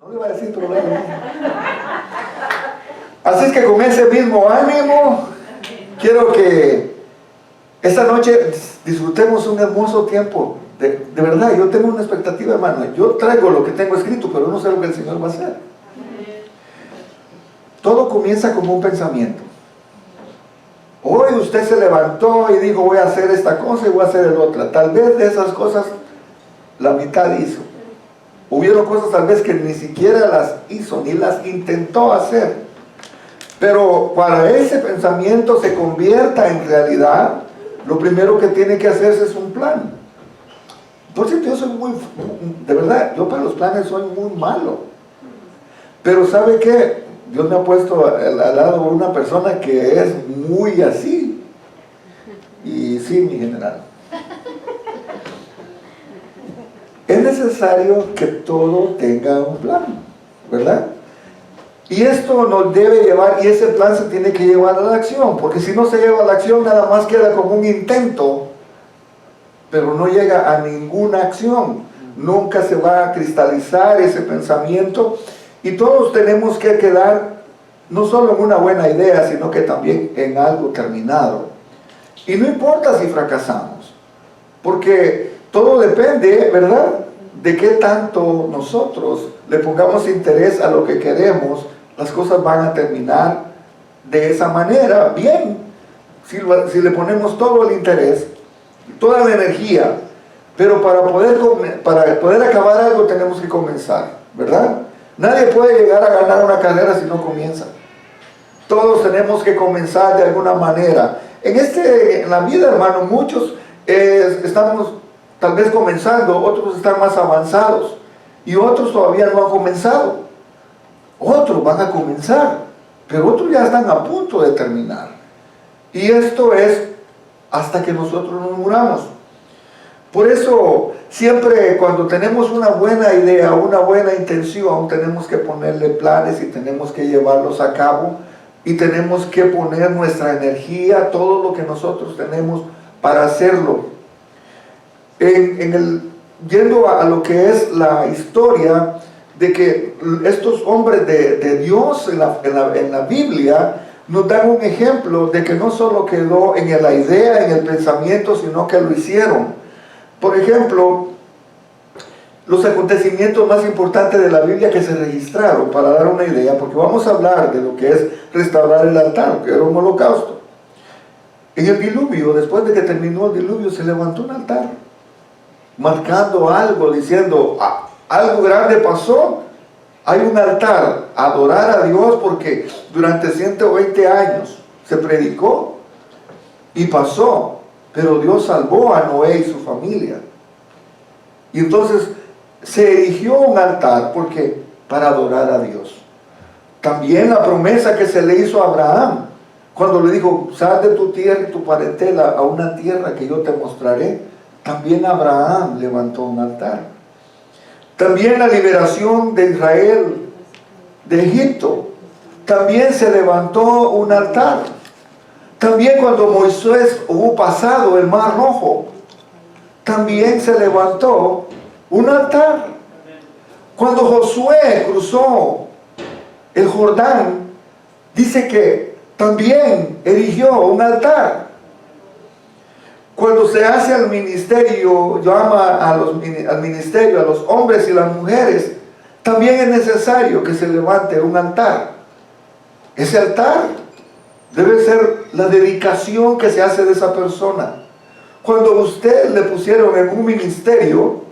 No le iba a decir problema. Así es que con ese mismo ánimo, quiero que esta noche disfrutemos un hermoso tiempo. De verdad, yo tengo una expectativa, hermano. Yo traigo lo que tengo escrito, pero no sé lo que el Señor va a hacer. Todo comienza como un pensamiento. Hoy usted se levantó y dijo, voy a hacer esta cosa y voy a hacer el otra. Tal vez de esas cosas, la mitad hizo. Hubieron cosas tal vez que ni siquiera las hizo, ni las intentó hacer. Pero para ese pensamiento se convierta en realidad, lo primero que tiene que hacerse es un plan. Por cierto, yo soy de verdad, yo para los planes soy muy malo. Pero ¿sabe qué? Dios me ha puesto al lado de una persona que es muy así. Y sí, mi general. Es necesario que todo tenga un plan, ¿verdad? Y esto nos debe llevar, y ese plan se tiene que llevar a la acción, porque si no se lleva a la acción, nada más queda como un intento, pero no llega a ninguna acción. Nunca se va a cristalizar ese pensamiento, y todos tenemos que quedar no solo en una buena idea, sino que también en algo terminado. Y no importa si fracasamos, porque todo depende, ¿verdad?, de qué tanto nosotros le pongamos interés a lo que queremos. Las cosas van a terminar de esa manera, bien, si le ponemos todo el interés, toda la energía, pero para poder acabar algo tenemos que comenzar, ¿verdad? Nadie puede llegar a ganar una carrera si no comienza. Todos tenemos que comenzar de alguna manera. En la vida, hermano, muchos estamos tal vez comenzando, otros están más avanzados y otros todavía no han comenzado. Otros van a comenzar, pero otros ya están a punto de terminar. Y esto es hasta que nosotros nos muramos. Por eso, siempre cuando tenemos una buena idea, una buena intención, tenemos que ponerle planes y tenemos que llevarlos a cabo y tenemos que poner nuestra energía, todo lo que nosotros tenemos para hacerlo. Yendo a lo que es la historia de que estos hombres de Dios en la Biblia nos dan un ejemplo de que no solo quedó en la idea, en el pensamiento, sino que lo hicieron. Por ejemplo, los acontecimientos más importantes de la Biblia que se registraron, para dar una idea, porque vamos a hablar de lo que es restaurar el altar, que era un holocausto. En el diluvio, después de que terminó el diluvio, se levantó un altar, marcando algo, diciendo, algo grande pasó, hay un altar, adorar a Dios, porque durante 120 años se predicó y pasó, pero Dios salvó a Noé y su familia. Y entonces se erigió un altar, porque para adorar a Dios. También la promesa que se le hizo a Abraham, cuando le dijo, sal de tu tierra y tu parentela a una tierra que yo te mostraré, también Abraham levantó un altar. También la liberación de Israel de Egipto, también se levantó un altar. También cuando Moisés hubo pasado el Mar Rojo, también se levantó un altar. Cuando Josué cruzó el Jordán, dice que también erigió un altar. Cuando se hace al ministerio, llama al ministerio a los hombres y las mujeres, también es necesario que se levante un altar. Ese altar debe ser la dedicación que se hace de esa persona. Cuando usted le pusieron en un ministerio,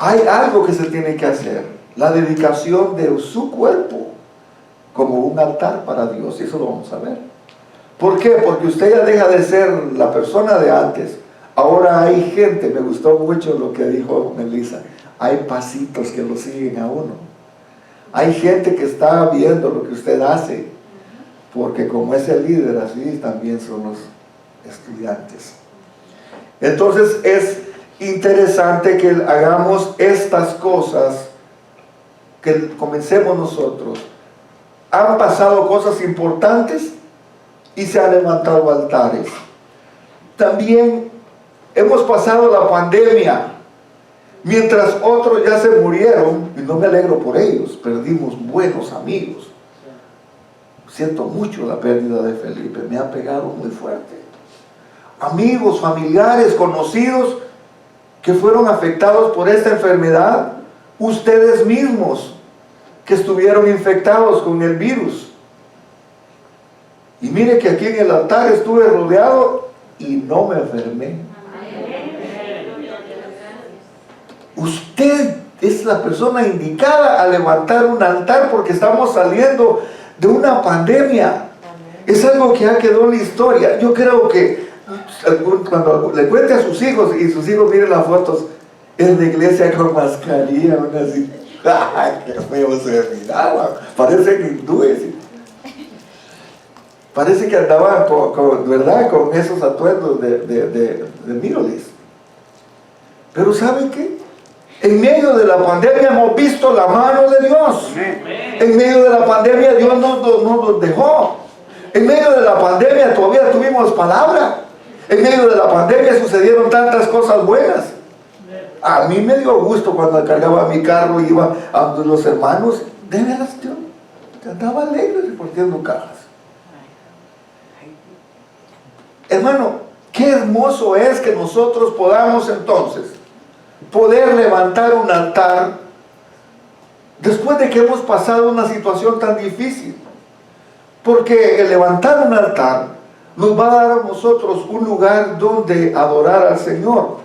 hay algo que se tiene que hacer, la dedicación de su cuerpo como un altar para Dios, y eso lo vamos a ver. ¿Por qué? Porque usted ya deja de ser la persona de antes. Ahora hay gente, me gustó mucho lo que dijo Melissa, hay pasitos que lo siguen a uno. Hay gente que está viendo lo que usted hace, porque como es el líder, así también son los estudiantes. Entonces es interesante que hagamos estas cosas, que comencemos nosotros. Han pasado cosas importantes y se han levantado altares. También hemos pasado la pandemia, mientras otros ya se murieron, y no me alegro por ellos, perdimos buenos amigos. Siento mucho la pérdida de Felipe, me ha pegado muy fuerte. Amigos, familiares, conocidos que fueron afectados por esta enfermedad, ustedes mismos que estuvieron infectados con el virus. Y mire que aquí en el altar estuve rodeado y no me enfermé. Usted es la persona indicada a levantar un altar porque estamos saliendo de una pandemia. Es algo que ha quedado en la historia. Yo creo que cuando le cuente a sus hijos y sus hijos miren las fotos en la iglesia con mascarilla, así, ¡ay, qué feo se miraban! Parecen hindúes. Parece que andaban ¿verdad? Con esos atuendos de miroles. Pero ¿saben qué? En medio de la pandemia hemos visto la mano de Dios. En medio de la pandemia Dios no nos dejó. En medio de la pandemia todavía tuvimos palabra. En medio de la pandemia sucedieron tantas cosas buenas. A mí me dio gusto cuando cargaba mi carro y iba a donde los hermanos. De veras, yo andaba alegre repartiendo cajas. Hermano, qué hermoso es que nosotros podamos entonces poder levantar un altar después de que hemos pasado una situación tan difícil. Porque el levantar un altar nos va a dar a nosotros un lugar donde adorar al Señor.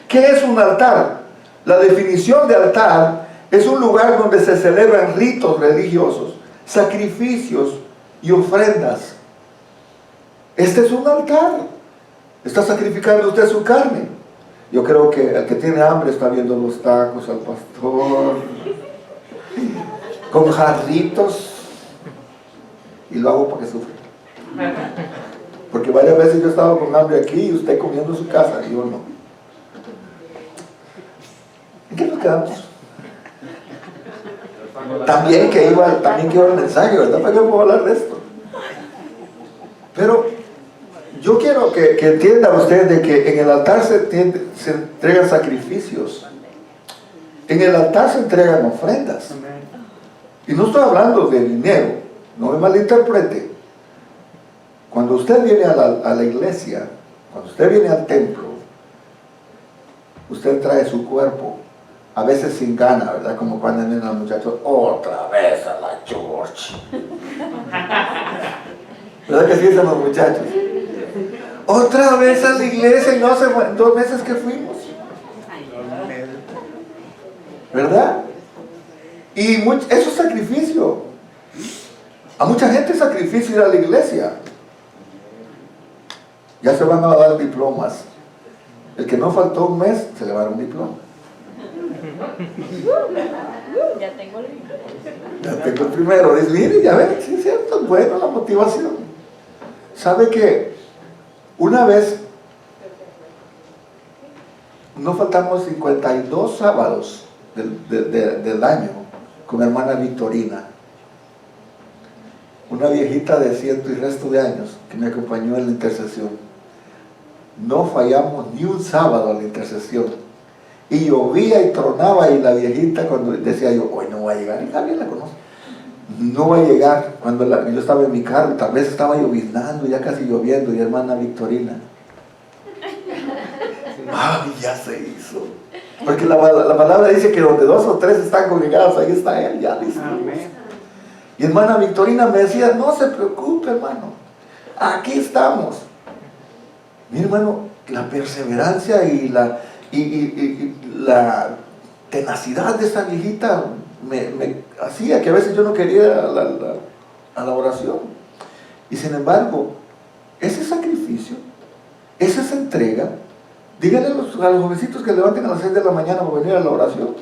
¿Qué es un altar? La definición de altar es un lugar donde se celebran ritos religiosos, sacrificios y ofrendas. Este es un altar. Está sacrificando usted su carne. Yo creo que el que tiene hambre está viendo los tacos al pastor con jarritos, y lo hago para que sufra. Porque varias veces yo he estado con hambre aquí y usted comiendo en su casa y yo no. ¿En qué nos quedamos? También que iba el mensaje, ¿verdad? ¿Para qué puedo hablar de esto? Pero yo quiero que entienda usted de que en el altar se entregan sacrificios. En el altar se entregan ofrendas. Y no estoy hablando de dinero, no me malinterprete. Cuando usted viene a la iglesia, cuando usted viene al templo, usted trae su cuerpo, a veces sin gana, ¿verdad? Como cuando vienen los muchachos, otra vez a la church. ¿Verdad que sí dicen los muchachos? Otra vez a la iglesia, y no hace 2 meses que fuimos. ¿Verdad? Y eso es sacrificio. A mucha gente es sacrificio ir a la iglesia. Ya se van a dar diplomas. El que no faltó un mes, se le va a dar un diploma. Ya tengo el primero. Ya tengo el primero. Dice, mire, ya ven, sí es cierto, es bueno la motivación. ¿Sabe que una vez no faltamos 52 sábados del año con hermana Victorina, una viejita de 100 y resto de años que me acompañó en la intercesión? No fallamos ni un sábado en la intercesión, y llovía y tronaba, y la viejita, cuando decía yo, hoy no voy a llegar, y Javier la conoce, no va a llegar, cuando yo estaba en mi carro, tal vez estaba lloviznando, ya casi lloviendo, y hermana Victorina, ay, ya se hizo, porque la palabra dice que donde 2 o 3 están congregados, ahí está Él, ya dice. Y hermana Victorina me decía, no se preocupe, hermano, aquí estamos. Mi hermano, la perseverancia y la tenacidad de esa viejita me hacía que a veces yo no quería ir a la oración. Y sin embargo, ese sacrificio, esa entrega, díganle a los jovencitos que levanten a las 6 de la mañana para venir a la oración.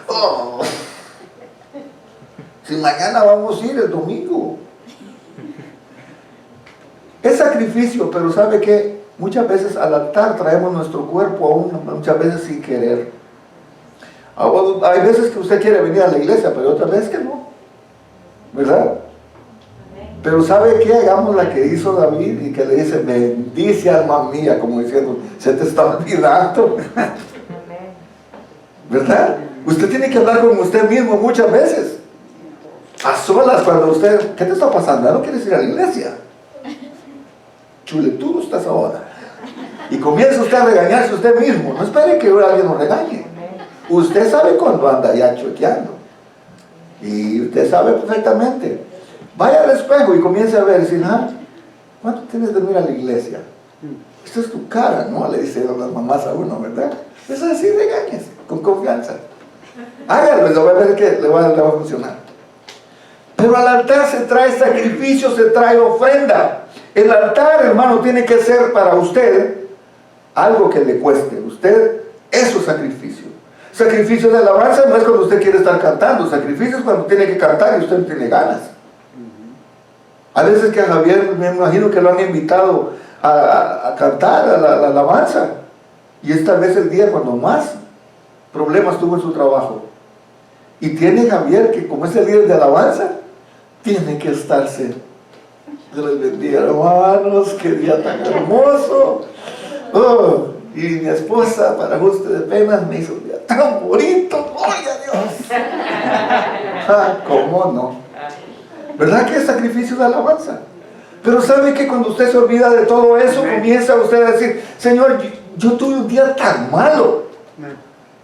Oh, si mañana vamos a ir el domingo. Es sacrificio, pero ¿sabe qué? Muchas veces al altar traemos nuestro cuerpo aún, muchas veces sin querer. Hay veces que usted quiere venir a la iglesia, pero otras veces que no, ¿verdad? Pero ¿sabe qué? Hagamos la que hizo David y que le dice, bendice alma mía, como diciendo, se te está olvidando. ¿verdad? Usted tiene que hablar con usted mismo muchas veces. A solas, cuando usted, ¿qué te está pasando? ¿No quieres ir a la iglesia? Chuletudo estás ahora. Y comienza usted a regañarse usted mismo. No espere que alguien lo regañe. Usted sabe cuando anda ya chuequeando. Y usted sabe perfectamente. Vaya al espejo y comience a ver, decir, ¿cuánto tienes de ir a la iglesia? Esta es tu cara, ¿no? Le dicen las mamás a uno, ¿verdad? Es así, regáñese, con confianza. Hágalo, y lo va a ver que le va a funcionar. Pero al altar se trae sacrificio, se trae ofrenda. El altar, hermano, tiene que ser para usted algo que le cueste. Usted, eso es sacrificio. Sacrificio de alabanza no es cuando usted quiere estar cantando. Sacrificio es cuando tiene que cantar y usted no tiene ganas. A veces que a Javier, me imagino que lo han invitado a cantar a la alabanza. Y esta vez el día cuando más problemas tuvo en su trabajo. Y tiene Javier que como es el líder de alabanza, tiene que estarse. Dios les bendiga, hermanos, qué día tan hermoso. Oh, y mi esposa, para ajuste de penas, me hizo un día tan bonito. ¡Gloria a Dios! ¿Cómo no? ¿Verdad que es sacrificio de alabanza? Pero ¿sabe que cuando usted se olvida de todo eso, comienza usted a decir, Señor, yo tuve un día tan malo,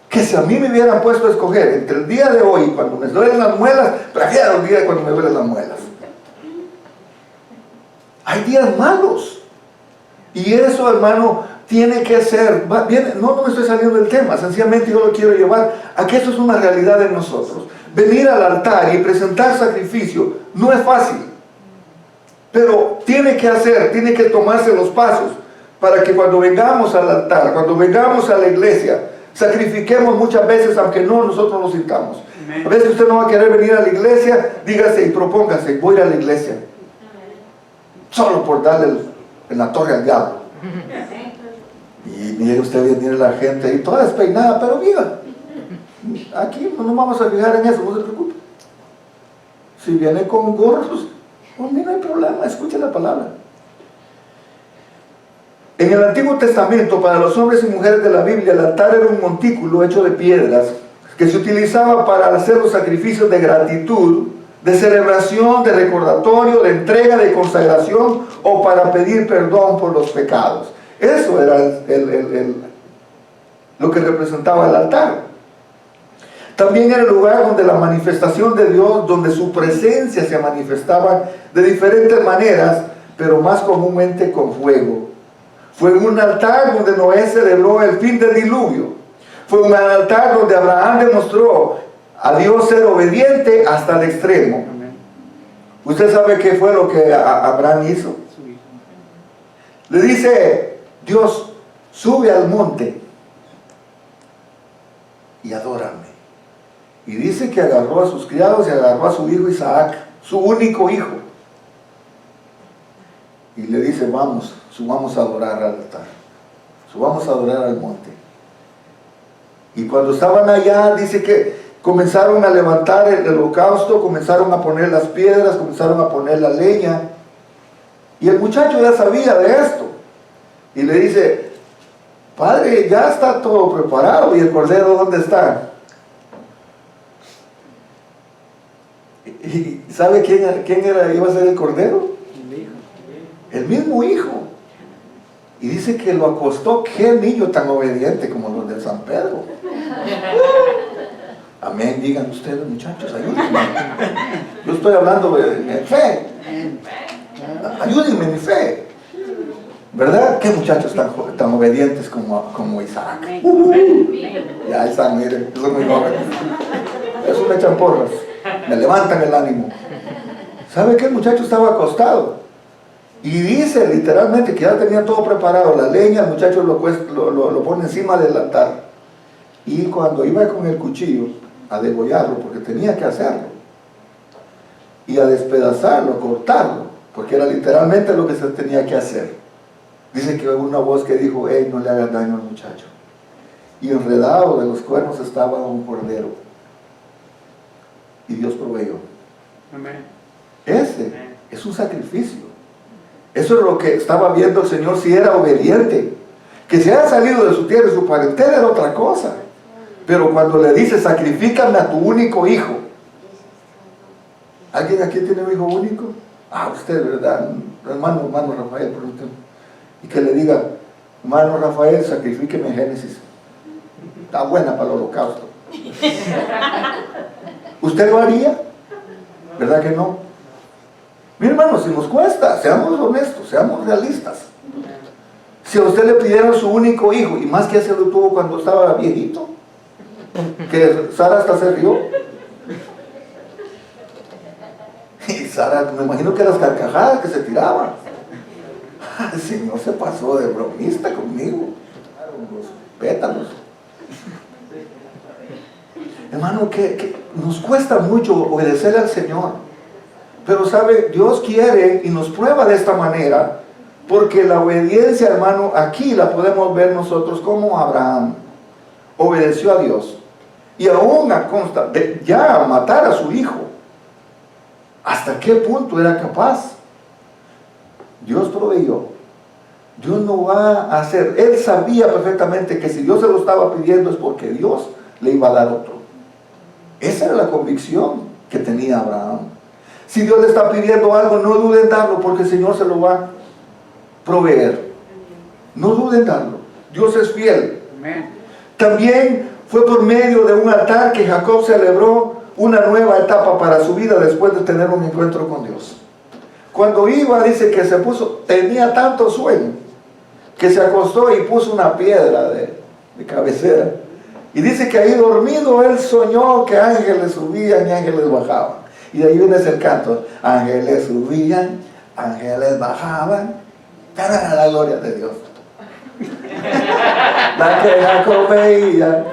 que si a mí me hubieran puesto a escoger entre el día de hoy, cuando me duelen las muelas, prefiero el día cuando me duelen las muelas. Hay días malos. Y eso, hermano, tiene que ser, no me estoy saliendo del tema, sencillamente yo lo quiero llevar a que eso es una realidad en nosotros. Venir al altar y presentar sacrificio no es fácil, pero tiene que tomarse los pasos para que cuando vengamos al altar, cuando vengamos a la iglesia, sacrifiquemos muchas veces aunque no nosotros lo sintamos. A veces usted no va a querer venir a la iglesia, dígase y propóngase, voy a ir a la iglesia, solo por darle en la torre al diablo. Y mire usted, viene la gente ahí toda despeinada, pero viva. Aquí no nos vamos a fijar en eso, no se preocupe. Si viene con gorros, pues no hay problema, escuche la palabra. En el Antiguo Testamento, para los hombres y mujeres de la Biblia, el altar era un montículo hecho de piedras que se utilizaba para hacer los sacrificios de gratitud, de celebración, de recordatorio, de entrega, de consagración o para pedir perdón por los pecados. Eso era lo que representaba el altar. También era el lugar donde la manifestación de Dios, donde su presencia se manifestaba de diferentes maneras, pero más comúnmente con fuego. Fue en un altar donde Noé celebró el fin del diluvio. Fue un altar donde Abraham demostró a Dios ser obediente hasta el extremo. ¿Usted sabe qué fue lo que Abraham hizo? Le dice, Dios, sube al monte y adórame. Y dice que agarró a sus criados y agarró a su hijo Isaac, su único hijo. Y le dice, vamos, subamos a adorar al altar. Subamos a adorar al monte. Y cuando estaban allá, dice que comenzaron a levantar el holocausto, comenzaron a poner las piedras, comenzaron a poner la leña. Y el muchacho ya sabía de esto. Y le dice, padre, ya está todo preparado. ¿Y el cordero dónde está? ¿Y sabe quién iba a ser el cordero? El mismo hijo. Y dice que lo acostó. Qué niño tan obediente como los de San Pedro. Amén, digan ustedes, muchachos, ayúdenme. Yo estoy hablando de fe. Ayúdenme en mi fe. ¿Verdad? ¿Qué muchachos tan obedientes como Isaac? Ya están, miren, son muy jóvenes. Eso me echan porras. Me levantan el ánimo. ¿Sabe qué? El muchacho estaba acostado. Y dice literalmente que ya tenía todo preparado. La leña, el muchacho lo pone encima del altar. Y cuando iba con el cuchillo a degollarlo, porque tenía que hacerlo, y a despedazarlo, a cortarlo, porque era literalmente lo que se tenía que hacer, dice que hubo una voz que dijo, hey, no le hagas daño al muchacho. Y enredado de los cuernos estaba un cordero. Y Dios proveyó. Amén. Ese es un sacrificio. Eso es lo que estaba viendo el Señor, si era obediente. Que se haya salido de su tierra y su parentela era otra cosa. Pero cuando le dice, sacrifícame a tu único hijo. ¿Alguien aquí tiene un hijo único? Ah, usted, ¿verdad? Hermano Rafael, por ejemplo. Y que le diga, hermano Rafael, sacrifíqueme en Génesis. Está buena para el holocausto. ¿Usted lo haría? ¿Verdad que no? Mi hermano, si nos cuesta, seamos honestos, seamos realistas. Si a usted le pidieran su único hijo, y más que se lo tuvo cuando estaba viejito, que Sara hasta se rió. Y Sara, me imagino que las carcajadas que se tiraban. El Señor se pasó de bromista conmigo. Los pétalos. Hermano, que nos cuesta mucho obedecer al Señor. Pero sabe, Dios quiere y nos prueba de esta manera, porque la obediencia, hermano, aquí la podemos ver nosotros como Abraham obedeció a Dios. Y aún a consta de ya matar a su hijo. ¿Hasta qué punto era capaz? Dios proveyó. Dios no va a hacer. Él sabía perfectamente que si Dios se lo estaba pidiendo es porque Dios le iba a dar otro. Esa era la convicción que tenía Abraham. Si Dios le está pidiendo algo, no duden en darlo, porque el Señor se lo va a proveer. No duden en darlo. Dios es fiel. Amén. También fue por medio de un altar que Jacob celebró una nueva etapa para su vida después de tener un encuentro con Dios. Cuando iba, dice que se puso, tenía tanto sueño, que se acostó y puso una piedra de cabecera. Y dice que ahí dormido él soñó que ángeles subían y ángeles bajaban. Y de ahí viene ese canto, ángeles subían, ángeles bajaban, para la gloria de Dios. La que Jacob veía.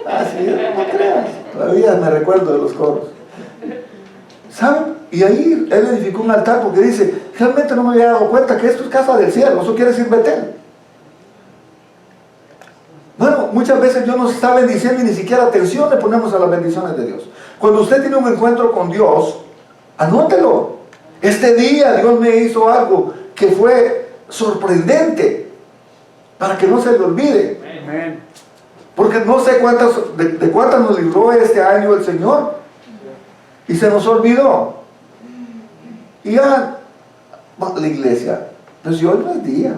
Así es, no creas. Todavía me recuerdo de los coros. ¿Saben? Y ahí él edificó un altar porque dice, realmente no me había dado cuenta que esto es casa del cielo, eso quiere decir Betel. Bueno, muchas veces Dios nos está bendiciendo y ni siquiera atención le ponemos a las bendiciones de Dios. Cuando usted tiene un encuentro con Dios, anótelo. Este día Dios me hizo algo que fue sorprendente, para que no se le olvide. Amén. Porque no sé de cuántas nos libró este año el Señor. Y se nos olvidó. Y ya, la iglesia, pues si hoy no es día.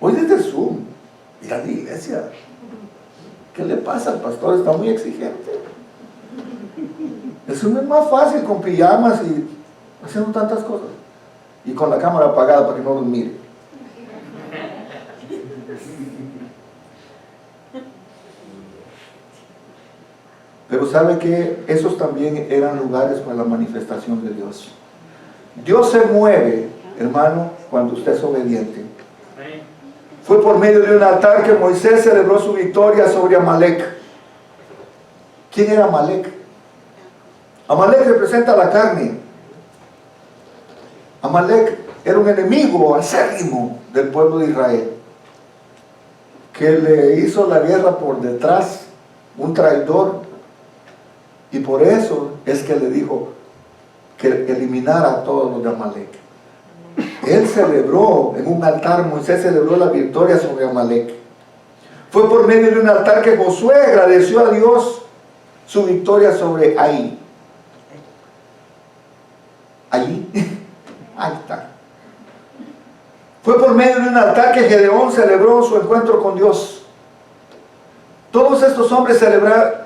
Hoy desde Zoom. Ir a la iglesia. ¿Qué le pasa? El pastor está muy exigente. El Zoom es más fácil con pijamas y haciendo tantas cosas. Y con la cámara apagada para que no los mire. Pero sabe que esos también eran lugares para la manifestación de Dios. Dios se mueve, hermano, cuando usted es obediente. Fue por medio de un altar que Moisés celebró su victoria sobre Amalek. ¿Quién era Amalek? Amalek representa la carne. Amalek era un enemigo acérrimo del pueblo de Israel, que le hizo la guerra por detrás, un traidor. Y por eso es que le dijo que eliminara a todos los de Amalek. Él celebró en un altar, Moisés celebró la victoria sobre Amalek. Fue por medio de un altar que Josué agradeció a Dios su victoria sobre Ai. Allí, ahí está. Fue por medio de un altar que Gedeón celebró su encuentro con Dios. Todos estos hombres celebraron.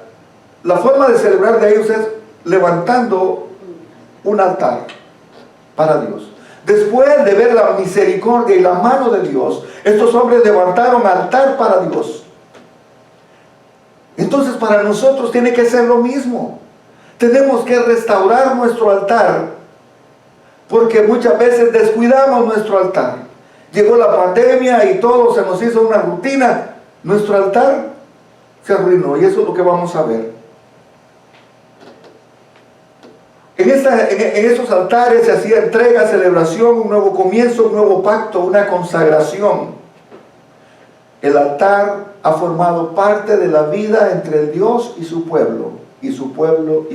La forma de celebrar de ellos es levantando un altar para Dios. Después de ver la misericordia y la mano de Dios, estos hombres levantaron altar para Dios. Entonces para nosotros tiene que ser lo mismo. Tenemos que restaurar nuestro altar, porque muchas veces descuidamos nuestro altar. Llegó la pandemia y todo se nos hizo una rutina. Nuestro altar se arruinó y eso es lo que vamos a ver. En esos altares se hacía entrega, celebración, un nuevo comienzo, un nuevo pacto, una consagración. El altar ha formado parte de la vida entre el Dios y su pueblo y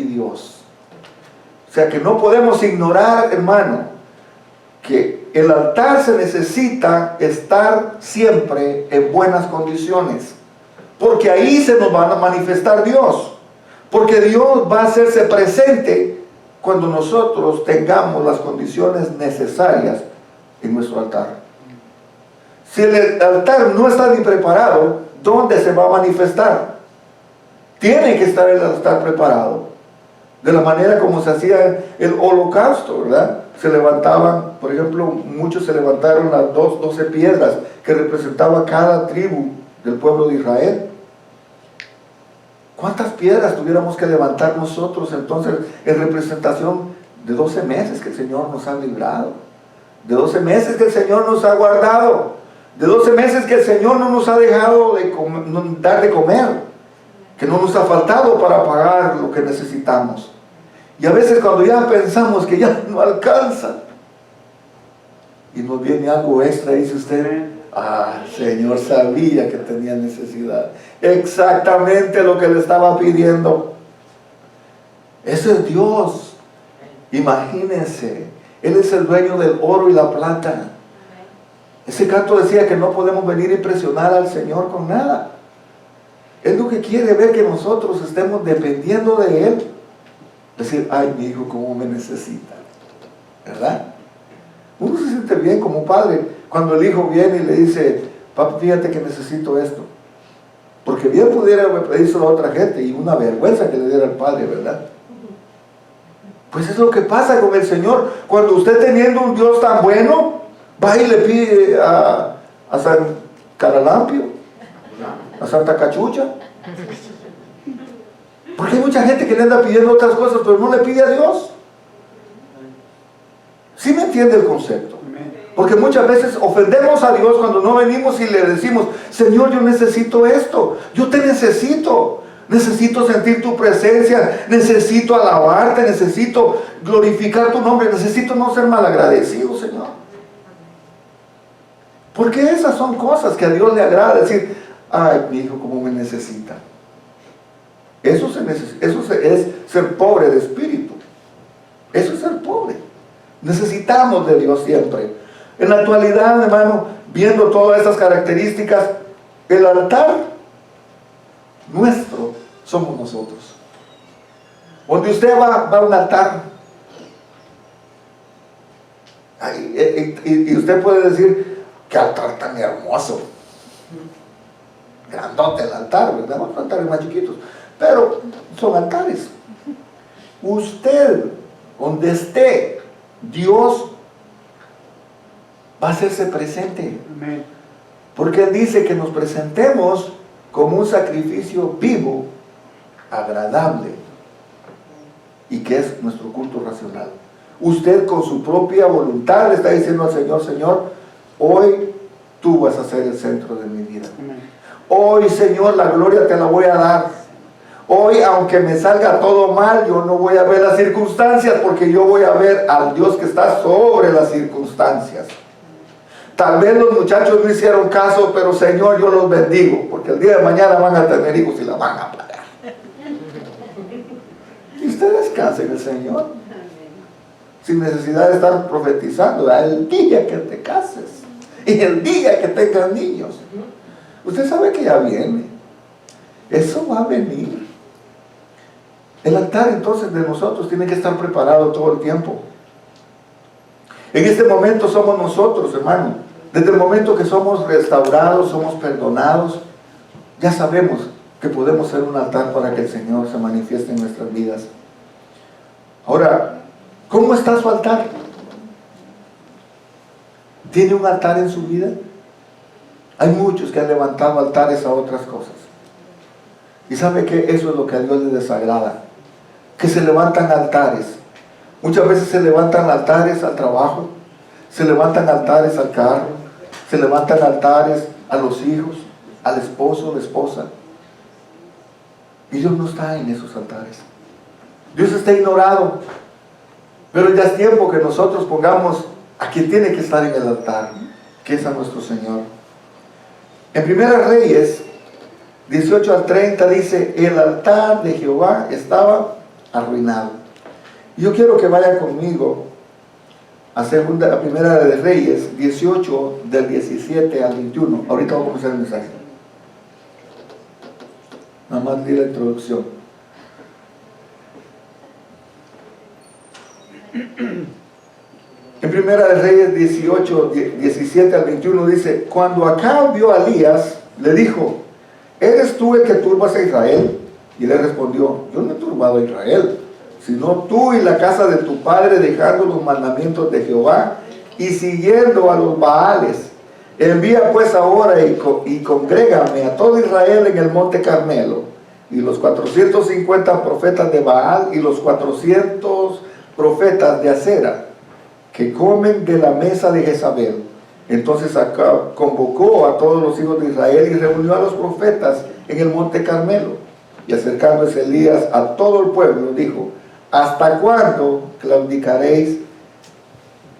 Dios. O sea que no podemos ignorar, hermano, que el altar se necesita estar siempre en buenas condiciones. porque ahí se nos va a manifestar Dios. Porque Dios va a hacerse presente cuando nosotros tengamos las condiciones necesarias en nuestro altar. Si el altar no está ni preparado, ¿dónde se va a manifestar? Tiene que estar el altar preparado. De la manera como se hacía el holocausto, ¿verdad? Se levantaban, por ejemplo, muchos se levantaron las 12 piedras que representaban cada tribu del pueblo de Israel. ¿Cuántas piedras tuviéramos que levantar nosotros entonces en representación de 12 meses que el Señor nos ha librado? De 12 meses que el Señor nos ha guardado. De 12 meses que el Señor no nos ha dejado de dar de comer. Que no nos ha faltado para pagar lo que necesitamos. Y a veces cuando ya pensamos que ya no alcanza y nos viene algo extra, dice usted, ah, Señor sabía que tenía necesidad. Exactamente lo que le estaba pidiendo. Ese es Dios. Imagínense, Él es el dueño del oro y la plata. Ese canto decía que no podemos venir a impresionar al Señor con nada. Él lo que quiere ver que nosotros estemos dependiendo de Él. Decir, ay, mi hijo, cómo me necesita. ¿Verdad? Uno se siente bien como padre cuando el hijo viene y le dice, papi, fíjate que necesito esto. Porque bien pudiera pedírselo a otra gente y una vergüenza que le diera al padre, ¿verdad? Pues es lo que pasa con el Señor. Cuando usted teniendo un Dios tan bueno, va y le pide a San Caralampio, a Santa Cachucha. Porque hay mucha gente que le anda pidiendo otras cosas, pero no le pide a Dios. ¿Sí me entiende el concepto? Porque muchas veces ofendemos a Dios cuando no venimos y le decimos, Señor, yo necesito esto, yo te necesito. Necesito sentir tu presencia, necesito alabarte, necesito glorificar tu nombre, necesito no ser malagradecido, Señor. Porque esas son cosas que a Dios le agrada, decir, ay, mi hijo, cómo me necesita. Eso es ser pobre de espíritu. Eso es ser pobre. Necesitamos de Dios siempre. En la actualidad, hermano, viendo todas estas características, el altar nuestro somos nosotros. Donde usted va a un altar, y usted puede decir, qué altar tan hermoso. Grandote el altar, ¿verdad? Otros altares más chiquitos, pero son altares. Usted, donde esté, Dios va a hacerse presente. Amén. Porque Él dice que nos presentemos como un sacrificio vivo, agradable, y que es nuestro culto racional. Usted con su propia voluntad le está diciendo al Señor, Señor, hoy tú vas a ser el centro de mi vida. Amén. Hoy, Señor, la gloria te la voy a dar. Hoy, aunque me salga todo mal, yo no voy a ver las circunstancias, porque yo voy a ver al Dios que está sobre las circunstancias. Tal vez los muchachos no hicieron caso, pero Señor, yo los bendigo, porque el día de mañana van a tener hijos y la van a pagar. Y usted descanse en el Señor, sin necesidad de estar profetizando el día que te cases y el día que tengas niños. Usted sabe que ya viene. Eso va a venir. El altar entonces de nosotros tiene que estar preparado todo el tiempo. En este momento somos nosotros, hermano. Desde el momento que somos restaurados, somos perdonados, ya sabemos que podemos ser un altar para que el Señor se manifieste en nuestras vidas. Ahora, ¿cómo está su altar? ¿Tiene un altar en su vida? Hay muchos que han levantado altares a otras cosas. Y sabe que eso es lo que a Dios le desagrada. Que se levantan altares. Muchas veces se levantan altares al trabajo, se levantan altares al carro, se levantan altares a los hijos, al esposo, la esposa. Y Dios no está en esos altares. Dios está ignorado. Pero ya es tiempo que nosotros pongamos a quien tiene que estar en el altar, que es a nuestro Señor. En Primera Reyes 18 al 30 dice, el altar de Jehová estaba arruinado. Yo quiero que vaya conmigo a Primera de Reyes 18 del 17 al 21. Ahorita vamos a comenzar el mensaje. Nada más di la introducción. En Primera de Reyes 18, 17 al 21 dice: cuando Acab vio a Elías, le dijo: ¿eres tú el que turbas a Israel? Y le respondió: yo no he turbado a Israel, sino tú y la casa de tu padre, dejando los mandamientos de Jehová y siguiendo a los Baales. Envía pues ahora y congrégame a todo Israel en el monte Carmelo, y los 450 profetas de Baal y los 400 profetas de Acera, que comen de la mesa de Jezabel. Entonces Acab convocó a todos los hijos de Israel y reunió a los profetas en el monte Carmelo. Y acercándose Elías a todo el pueblo, dijo: ¿hasta cuándo claudicaréis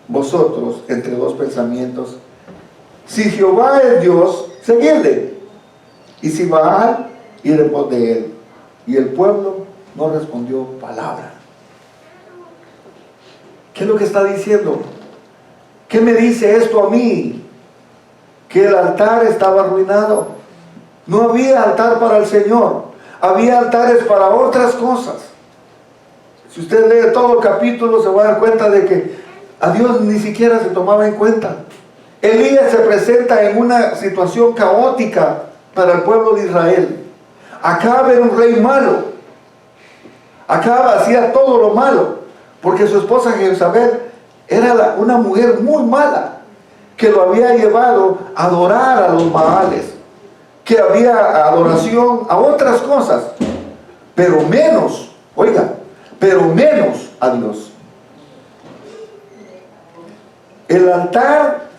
vosotros entre dos pensamientos? Si Jehová es Dios, seguidle, y si Baal, id en pos de él. Y el pueblo no respondió palabra. ¿Qué es lo que está diciendo? ¿Qué me dice esto a mí? Que el altar estaba arruinado. No había altar para el Señor, había altares para otras cosas. Si usted lee todo el capítulo, se va a dar cuenta de que a Dios ni siquiera se tomaba en cuenta. Elías se presenta en una situación caótica para el pueblo de Israel. Acab era un rey malo. Acab hacía todo lo malo, porque su esposa Jezabel era una mujer muy mala, que lo había llevado a adorar a los Baales, que había adoración a otras cosas, pero menos, oiga, pero menos a Dios. El altar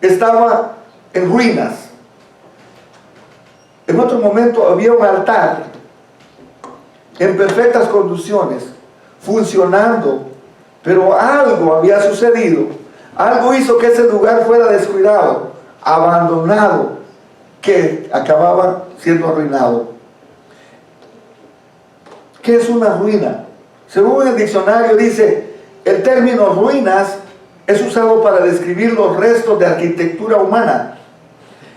estaba en ruinas. En otro momento había un altar en perfectas condiciones, funcionando, pero algo había sucedido. Algo hizo que ese lugar fuera descuidado, abandonado, que acababa siendo arruinado. ¿Qué es una ruina? Según el diccionario dice, el término ruinas es usado para describir los restos de arquitectura humana,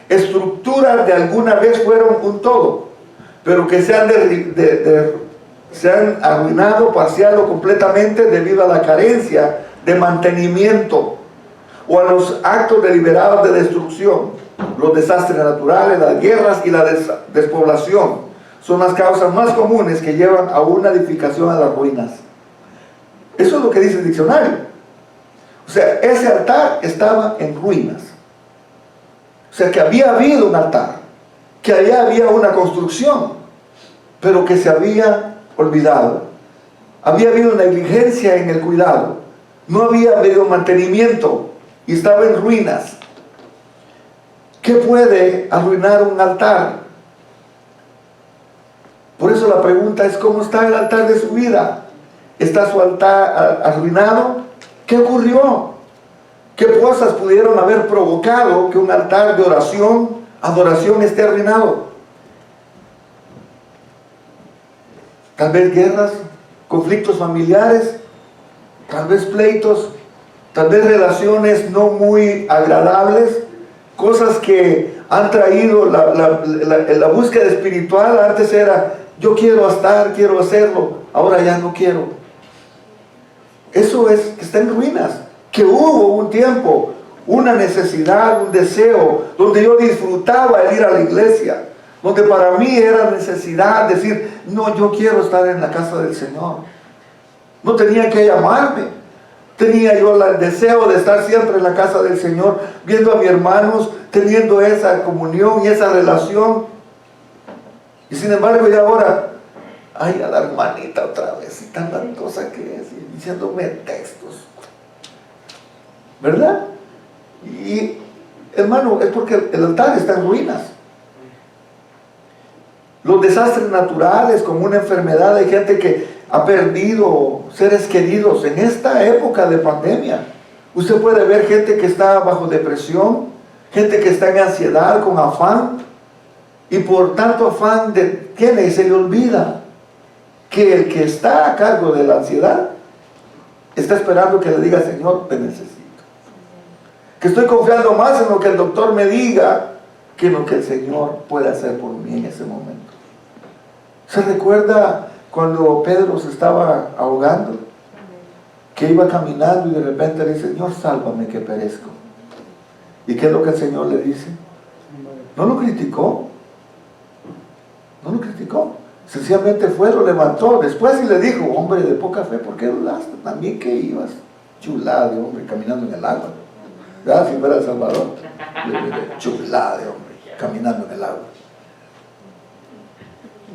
estructuras de alguna vez fueron un todo, pero que se han arruinado parcial o completamente debido a la carencia de mantenimiento o a los actos deliberados de destrucción. Los desastres naturales, las guerras y la despoblación son las causas más comunes que llevan a una edificación a las ruinas. Eso es lo que dice el diccionario. O sea, ese altar estaba en ruinas. O sea, que había habido un altar, que allá había una construcción, pero que se había olvidado. Había habido negligencia en el cuidado. No había habido mantenimiento y estaba en ruinas. ¿Qué puede arruinar un altar? Por eso la pregunta es: ¿cómo está el altar de su vida? ¿Está su altar arruinado? ¿Qué ocurrió? ¿Qué cosas pudieron haber provocado que un altar de oración, adoración esté arruinado? Tal vez guerras, conflictos familiares, tal vez pleitos, tal vez relaciones no muy agradables, cosas que han traído la búsqueda espiritual. Antes era: yo quiero estar, quiero hacerlo, ahora ya no quiero. Eso es que está en ruinas. Que hubo un tiempo, una necesidad, un deseo, donde yo disfrutaba el ir a la iglesia, donde para mí era necesidad decir: no, yo quiero estar en la casa del Señor. No tenía que llamarme, tenía yo el deseo de estar siempre en la casa del Señor, viendo a mis hermanos, teniendo esa comunión y esa relación. Y sin embargo, ya ahora, ay, a la hermanita otra vez, y tanta cosa que es, y diciéndome textos, ¿verdad? Y hermano, es porque el altar está en ruinas. Los desastres naturales, como una enfermedad, hay gente que ha perdido seres queridos en esta época de pandemia. Usted puede ver gente que está bajo depresión, gente que está en ansiedad, con afán, y por tanto afán tiene y se le olvida que el que está a cargo de la ansiedad está esperando que le diga: Señor, te necesito. Que estoy confiando más en lo que el doctor me diga que en lo que el Señor puede hacer por mí en ese momento. ¿Se recuerda cuando Pedro se estaba ahogando? Que iba caminando y de repente le dice, Señor, sálvame que perezco. ¿Y qué es lo que el Señor le dice? No lo criticó. No lo criticó. Sencillamente fue, lo levantó. Después y le dijo, hombre de poca fe, ¿por qué dudaste? También que ibas chulada de hombre caminando en el agua. ¿Verdad? Si fuera El Salvador. Chulada de hombre caminando en el agua.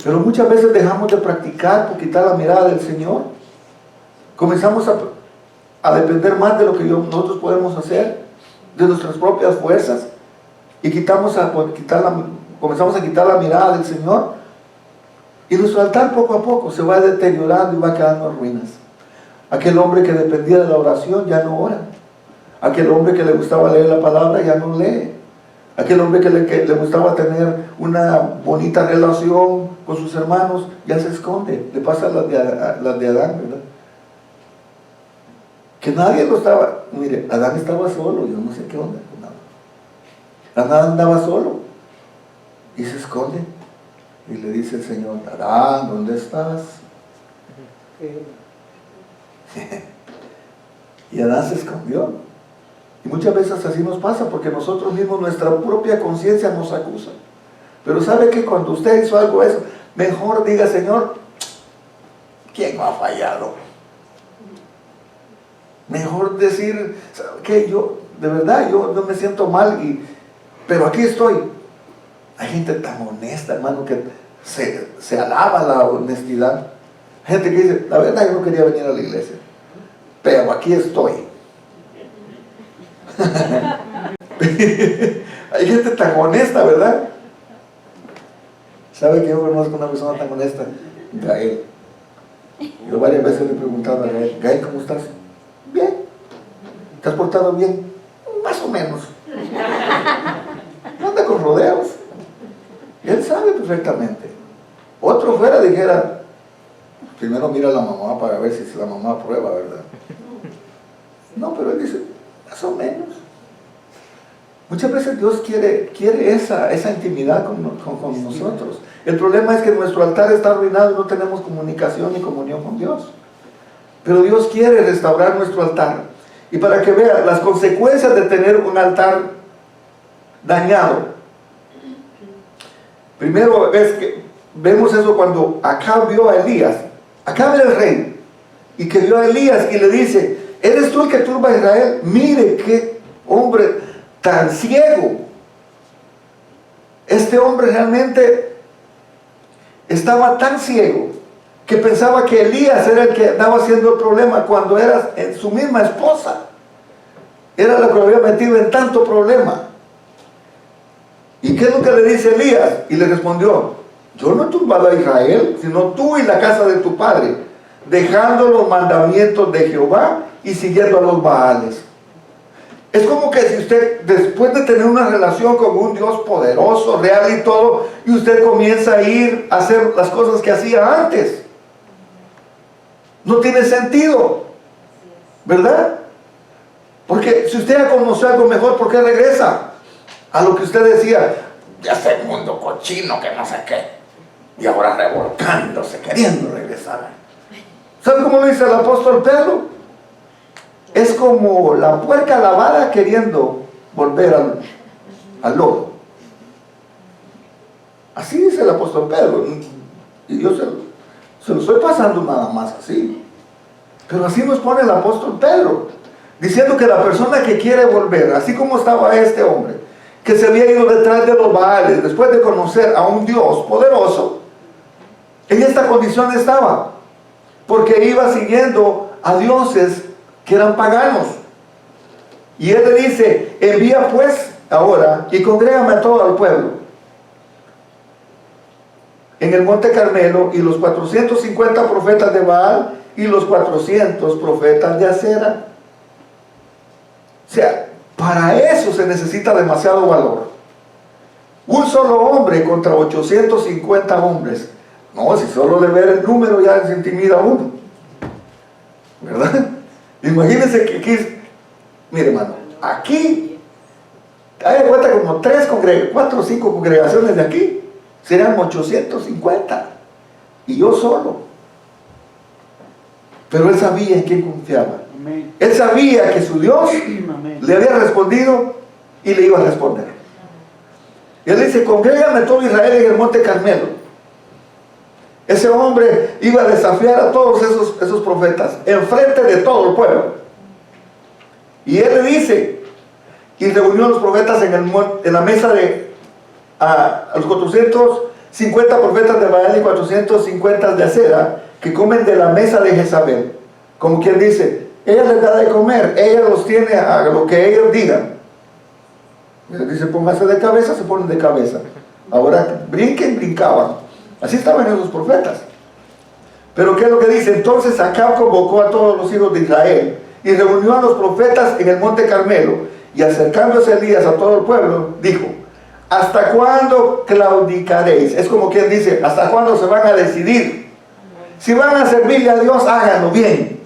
Pero muchas veces dejamos de practicar por quitar la mirada del Señor. Comenzamos a depender más de lo que nosotros podemos hacer, de nuestras propias fuerzas, y comenzamos a quitar la mirada del Señor, y nuestro altar poco a poco se va deteriorando y va quedando en ruinas. Aquel hombre que dependía de la oración ya no ora. Aquel hombre que le gustaba leer la palabra ya no lee. Aquel hombre que le gustaba tener una bonita relación con sus hermanos ya se esconde. Le pasa las de Adán, ¿verdad? Que nadie lo estaba. Mire, Adán estaba solo, yo no sé qué onda con Adán. Adán andaba solo y se esconde y le dice el Señor, Adán, ¿dónde estás? Y Adán se escondió. Y muchas veces así nos pasa, porque nosotros mismos, nuestra propia conciencia nos acusa. Pero ¿sabe que cuando usted hizo algo eso, mejor diga, Señor, ¿quién me ha fallado? Mejor decir, ¿sabe qué? Yo, de verdad, yo no me siento mal, pero aquí estoy. Hay gente tan honesta, hermano, que se alaba la honestidad. Gente que dice, la verdad yo no quería venir a la iglesia, pero aquí estoy. Hay gente tan honesta, ¿verdad? ¿Sabe que yo conozco una persona tan honesta? Gael. Yo varias veces le he preguntado a Gael, Gael, ¿cómo estás? Bien. ¿Te has portado bien? Más o menos. No anda con rodeos. Y él sabe perfectamente. Otro fuera dijera, primero mira a la mamá para ver si la mamá aprueba, ¿verdad? No, pero él dice, más o menos. Muchas veces Dios quiere esa intimidad con nosotros. El problema es que nuestro altar está arruinado y no tenemos comunicación ni comunión con Dios. Pero Dios quiere restaurar nuestro altar. Y para que vea las consecuencias de tener un altar dañado. Primero es que vemos eso cuando Acab vio a Elías. Acab era el rey. Y que vio a Elías y le dice, ¿eres tú el que turba a Israel? Mire qué hombre tan ciego. Este hombre realmente estaba tan ciego que pensaba que Elías era el que andaba haciendo el problema cuando era su misma esposa. Era la que lo había metido en tanto problema. ¿Y qué es lo que le dice Elías? Y le respondió, yo no he turbado a Israel, sino tú y la casa de tu padre, dejando los mandamientos de Jehová y siguiendo a los Baales. Es como que si usted, después de tener una relación con un Dios poderoso, real y todo, y usted comienza a ir a hacer las cosas que hacía antes. No tiene sentido, ¿verdad? Porque si usted ya conoció algo mejor, ¿por qué regresa a lo que usted decía? Ya ese mundo cochino que no sé qué. Y ahora revolcándose, queriendo regresar. ¿Sabe cómo lo dice el apóstol Pedro? Es como la puerca lavada queriendo volver al lodo. Así dice el apóstol Pedro. Y yo se lo estoy pasando nada más así. Pero así nos pone el apóstol Pedro, diciendo que la persona que quiere volver, así como estaba este hombre, que se había ido detrás de los Baales, después de conocer a un Dios poderoso, en esta condición estaba, porque iba siguiendo a dioses que eran paganos. Y él le dice, envía pues ahora y congrégame a todo el pueblo en el monte Carmelo, y los 450 profetas de Baal y los 400 profetas de Acera. O sea, para eso se necesita demasiado valor. Un solo hombre contra 850 hombres. No, si solo de ver el número ya se intimida uno, ¿verdad? Imagínense que aquí, mire hermano, aquí hay de cuenta como 4 o 5 congregaciones de aquí, serían 850. y yo solo. Pero él sabía en quién confiaba. Amén. Él sabía que su Dios Amén. le había respondido y le iba a responder. Y él dice, congrégame todo Israel en el monte Carmelo. Ese hombre iba a desafiar a todos esos profetas enfrente de todo el pueblo. Y él le dice, y reunió a los profetas en la mesa a los 450 profetas de Baal y 450 de Acera, que comen de la mesa de Jezabel. Como quien dice, ella les da de comer, ella los tiene a lo que ellos digan. Y les dice, pónganse de cabeza, se ponen de cabeza. Ahora brinquen, brincaban. Así estaban esos profetas. Pero ¿qué es lo que dice? Entonces Acab convocó a todos los hijos de Israel y reunió a los profetas en el monte Carmelo, y acercándose Elías a todo el pueblo, dijo, ¿hasta cuándo claudicaréis? Es como quien dice, ¿hasta cuándo se van a decidir? Si van a servirle a Dios, háganlo bien.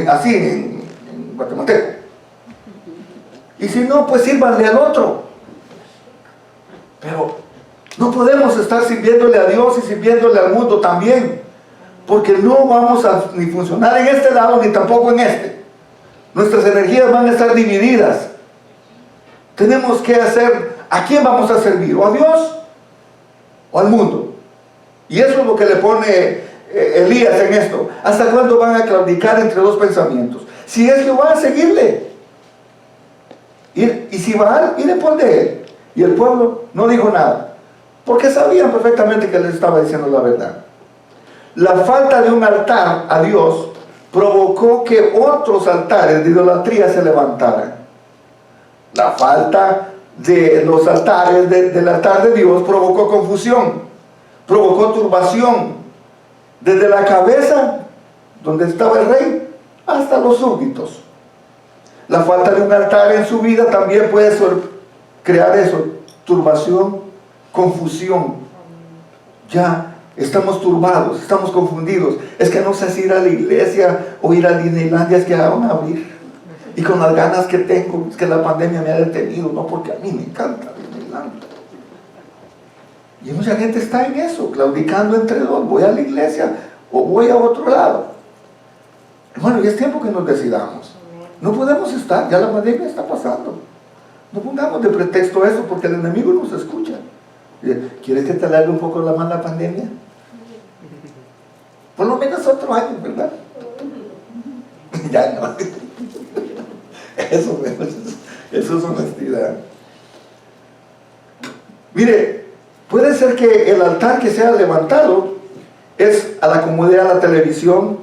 Así en guatemalteco. Y si no, pues sírvanle al otro. Pero no podemos estar sirviéndole a Dios y sirviéndole al mundo también, porque no vamos a ni funcionar en este lado ni tampoco en este. Nuestras energías van a estar divididas. Tenemos que hacer, ¿a quién vamos a servir? ¿O a Dios o al mundo? Y eso es lo que le pone Elías en esto. ¿Hasta cuándo van a claudicar entre dos pensamientos? Si es Jehová, a seguirle. Y si Baal, ir por de él. Y el pueblo no dijo nada, porque sabían perfectamente que les estaba diciendo la verdad. La falta de un altar a Dios provocó que otros altares de idolatría se levantaran. La falta de los altares, del altar de Dios, provocó confusión, provocó turbación, desde la cabeza, donde estaba el rey, hasta los súbditos. La falta de un altar en su vida también puede crear eso, turbación, confusión. Ya estamos turbados, estamos confundidos. Es que no sé si ir a la iglesia o ir a Disneylandia, es que van a abrir. Y con las ganas que tengo, es que la pandemia me ha detenido, no porque a mí me encanta Disneylandia. Y mucha gente está en eso, claudicando entre dos, voy a la iglesia o voy a otro lado. Hermano, y es tiempo que nos decidamos. No podemos estar, ya la pandemia está pasando. No pongamos de pretexto eso, porque el enemigo nos escucha. ¿Quieres que te alargue un poco la mala pandemia? Por lo menos otro año, ¿verdad? Ya no. Eso es honestidad. Mire, puede ser que el altar que sea levantado es a la comodidad de la televisión,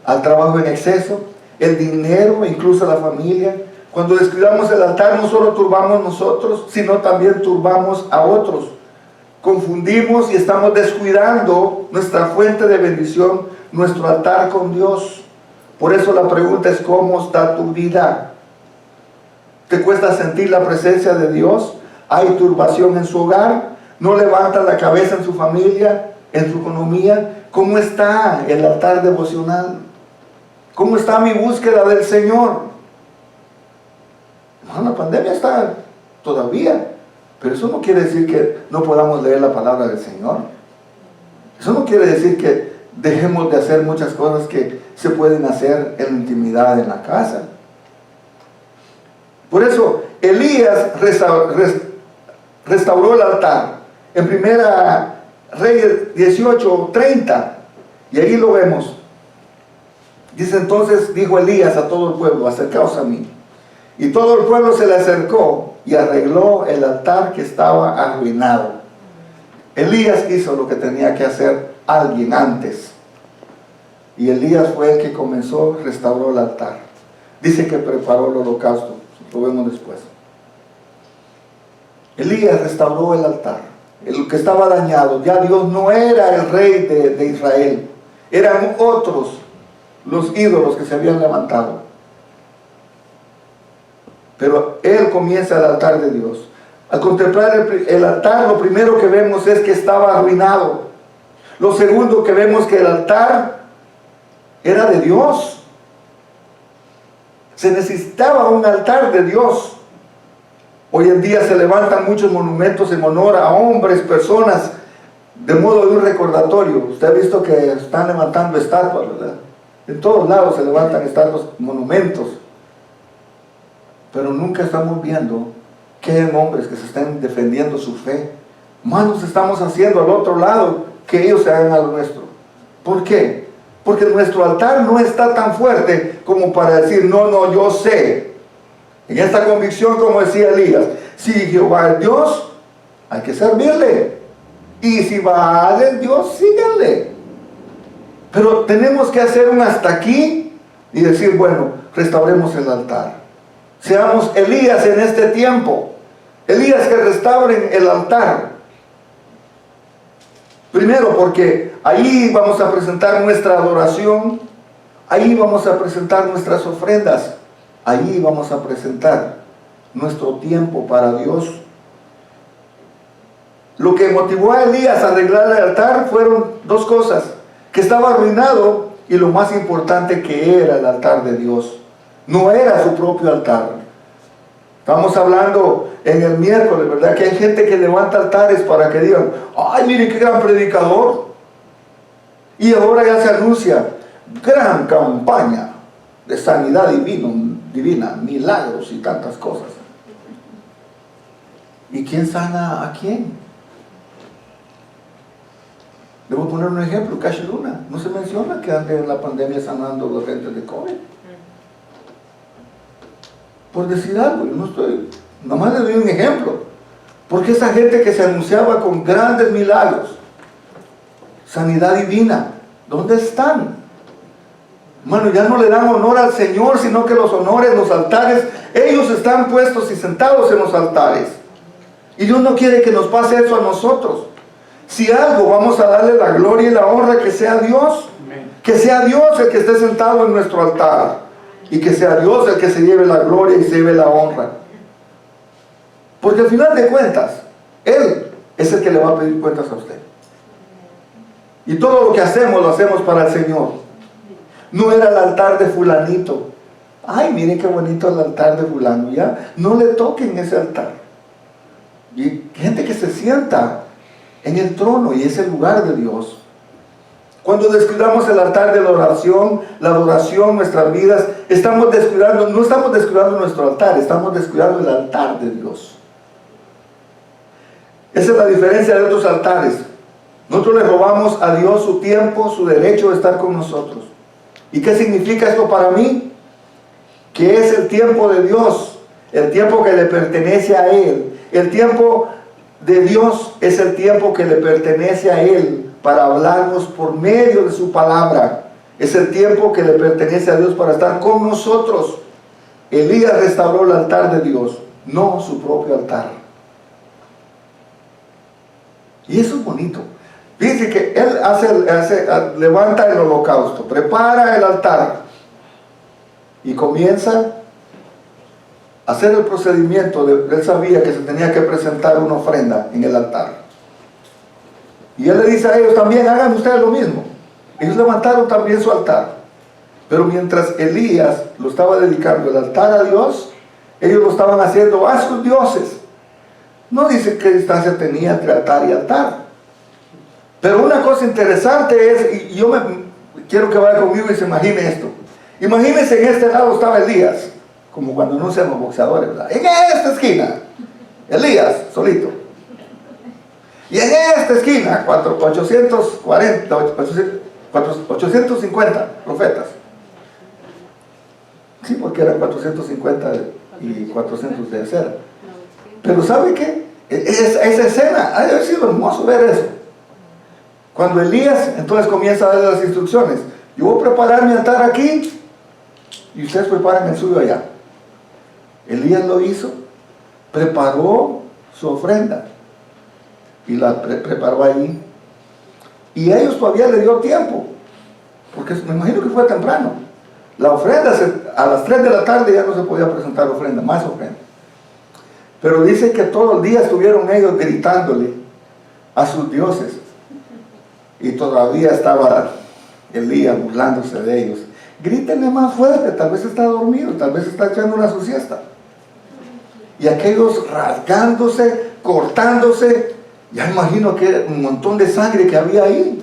al trabajo en exceso, el dinero, incluso a la familia. Cuando descuidamos el altar, no solo turbamos nosotros, sino también turbamos a otros. Confundimos y estamos descuidando nuestra fuente de bendición, nuestro altar con Dios. Por eso la pregunta es, ¿cómo está tu vida? ¿Te cuesta sentir la presencia de Dios? ¿Hay turbación en su hogar? ¿No levanta la cabeza en su familia, en su economía? ¿Cómo está el altar devocional? ¿Cómo está mi búsqueda del Señor? No, la pandemia está todavía, pero eso no quiere decir que no podamos leer la palabra del Señor. Eso no quiere decir que dejemos de hacer muchas cosas que se pueden hacer en la intimidad en la casa. Por eso Elías restauró el altar en Primera Reyes 18:30, y ahí lo vemos. Dice: entonces dijo Elías a todo el pueblo: acercaos a mí. Y todo el pueblo se le acercó y arregló el altar que estaba arruinado. Elías hizo lo que tenía que hacer alguien antes, y Elías fue el que comenzó, restauró el altar. Dice que preparó el holocausto, lo vemos después. Elías restauró el altar, el que estaba dañado. Ya Dios no era el rey de Israel, eran otros los ídolos que se habían levantado. Pero él comienza el altar de Dios. Al contemplar el altar, lo primero que vemos es que estaba arruinado. Lo segundo que vemos, que el altar era de Dios. Se necesitaba un altar de Dios. Hoy en día se levantan muchos monumentos en honor a hombres, personas de modo de un recordatorio. Usted ha visto que están levantando estatuas, ¿verdad? En todos lados se levantan estatuas, monumentos, pero nunca estamos viendo que hay hombres que se están defendiendo su fe. Más nos estamos haciendo al otro lado que ellos se hagan al nuestro. ¿Por qué? Porque nuestro altar no está tan fuerte como para decir, no, yo sé. En esta convicción, como decía Elías, si Jehová es Dios, hay que servirle. Y si Baal es Dios, síganle. Pero tenemos que hacer un hasta aquí y decir, bueno, restauremos el altar. Seamos Elías en este tiempo. Elías que restauren el altar. Primero porque ahí vamos a presentar nuestra adoración. Ahí vamos a presentar nuestras ofrendas. Ahí vamos a presentar nuestro tiempo para Dios. Lo que motivó a Elías a arreglar el altar fueron dos cosas: que estaba arruinado, y lo más importante, que era el altar de Dios. No era su propio altar. Estamos hablando en el miércoles, ¿verdad? Que hay gente que levanta altares para que digan, ay, miren qué gran predicador. Y ahora ya se anuncia gran campaña de sanidad divina, milagros y tantas cosas. ¿Y quién sana a quién? Le voy a poner un ejemplo. Cash Luna, no se menciona que ande en la pandemia sanando a la gente de COVID. Por decir algo, yo no estoy, nomás le doy un ejemplo. Porque esa gente que se anunciaba con grandes milagros, sanidad divina, ¿dónde están? Hermano, ya no le dan honor al Señor, sino que los honores, los altares, ellos están puestos y sentados en los altares. Y Dios no quiere que nos pase eso a nosotros. Si algo, vamos a darle la gloria y la honra, que sea Dios. Que sea Dios el que esté sentado en nuestro altar. Y que sea Dios el que se lleve la gloria y se lleve la honra. Porque al final de cuentas, Él es el que le va a pedir cuentas a usted. Y todo lo que hacemos, lo hacemos para el Señor. No era el altar de fulanito. Ay, miren qué bonito el altar de fulano. Ya, no le toquen ese altar. Y gente que se sienta en el trono, y es el lugar de Dios. Cuando descuidamos el altar de la oración, nuestras vidas, no estamos descuidando nuestro altar, estamos descuidando el altar de Dios. Esa es la diferencia de otros altares. Nosotros le robamos a Dios su tiempo, su derecho de estar con nosotros. ¿Y qué significa esto para mí? Que es el tiempo de Dios, el tiempo que le pertenece a Él. El tiempo de Dios es el tiempo que le pertenece a Él para hablarnos por medio de su palabra. Es el tiempo que le pertenece a Dios para estar con nosotros. Elías restauró el altar de Dios, no su propio altar. Y eso es bonito. Dice que él levanta el holocausto, prepara el altar y comienza a hacer el procedimiento. Él sabía que se tenía que presentar una ofrenda en el altar. Y él le dice a ellos también, hagan ustedes lo mismo. Ellos levantaron también su altar. Pero mientras Elías lo estaba dedicando el altar a Dios, ellos lo estaban haciendo a sus dioses. No dice qué distancia tenía entre altar y altar. Pero una cosa interesante es, y yo quiero que vaya conmigo y se imagine esto. Imagínense, en este lado estaba Elías, como cuando anuncian los boxeadores, ¿verdad? En esta esquina, Elías, solito. Y en esta esquina, 850 profetas. Sí, porque eran 450 y 400 de acera. Pero ¿sabe qué? Esa escena, ha de haber sido hermoso ver eso. Cuando Elías entonces comienza a darle las instrucciones. Yo voy a preparar mi altar aquí y ustedes preparan el suyo allá. Elías lo hizo, preparó su ofrenda y la preparó allí. Y a ellos todavía le dio tiempo, porque me imagino que fue temprano. La ofrenda, a las 3 de la tarde ya no se podía presentar ofrenda, más ofrenda. Pero dice que todo el día estuvieron ellos gritándole a sus dioses. Y todavía estaba Elías burlándose de ellos. Grítenle más fuerte, tal vez está dormido, tal vez está echando una su siesta. Y aquellos rasgándose, cortándose, Ya imagino que un montón de sangre que había ahí.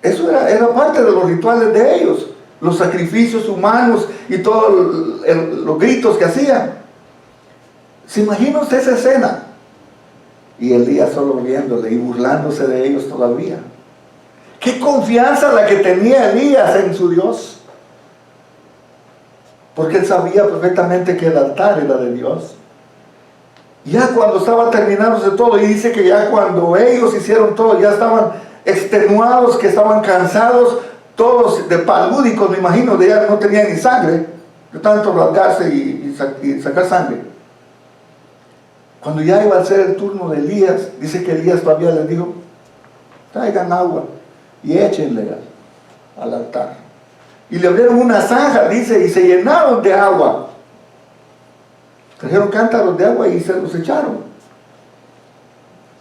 Eso era parte de los rituales de ellos, los sacrificios humanos y todos los gritos que hacían. ¿Se imagina usted esa escena? Y Elías solo viéndole y burlándose de ellos todavía. ¡Qué confianza la que tenía Elías en su Dios! Porque él sabía perfectamente que el altar era de Dios. Ya cuando estaba terminándose todo, y dice que ya cuando ellos hicieron todo, ya estaban extenuados, que estaban cansados, todos de palúdicos, me imagino, de ya no tenían ni sangre, de tanto rasgarse y sacar sangre. Cuando ya iba a ser el turno de Elías, dice que Elías todavía les dijo, traigan agua y échenle al altar. Y le abrieron una zanja, dice, y se llenaron de agua. Trajeron cántaros de agua y se los echaron.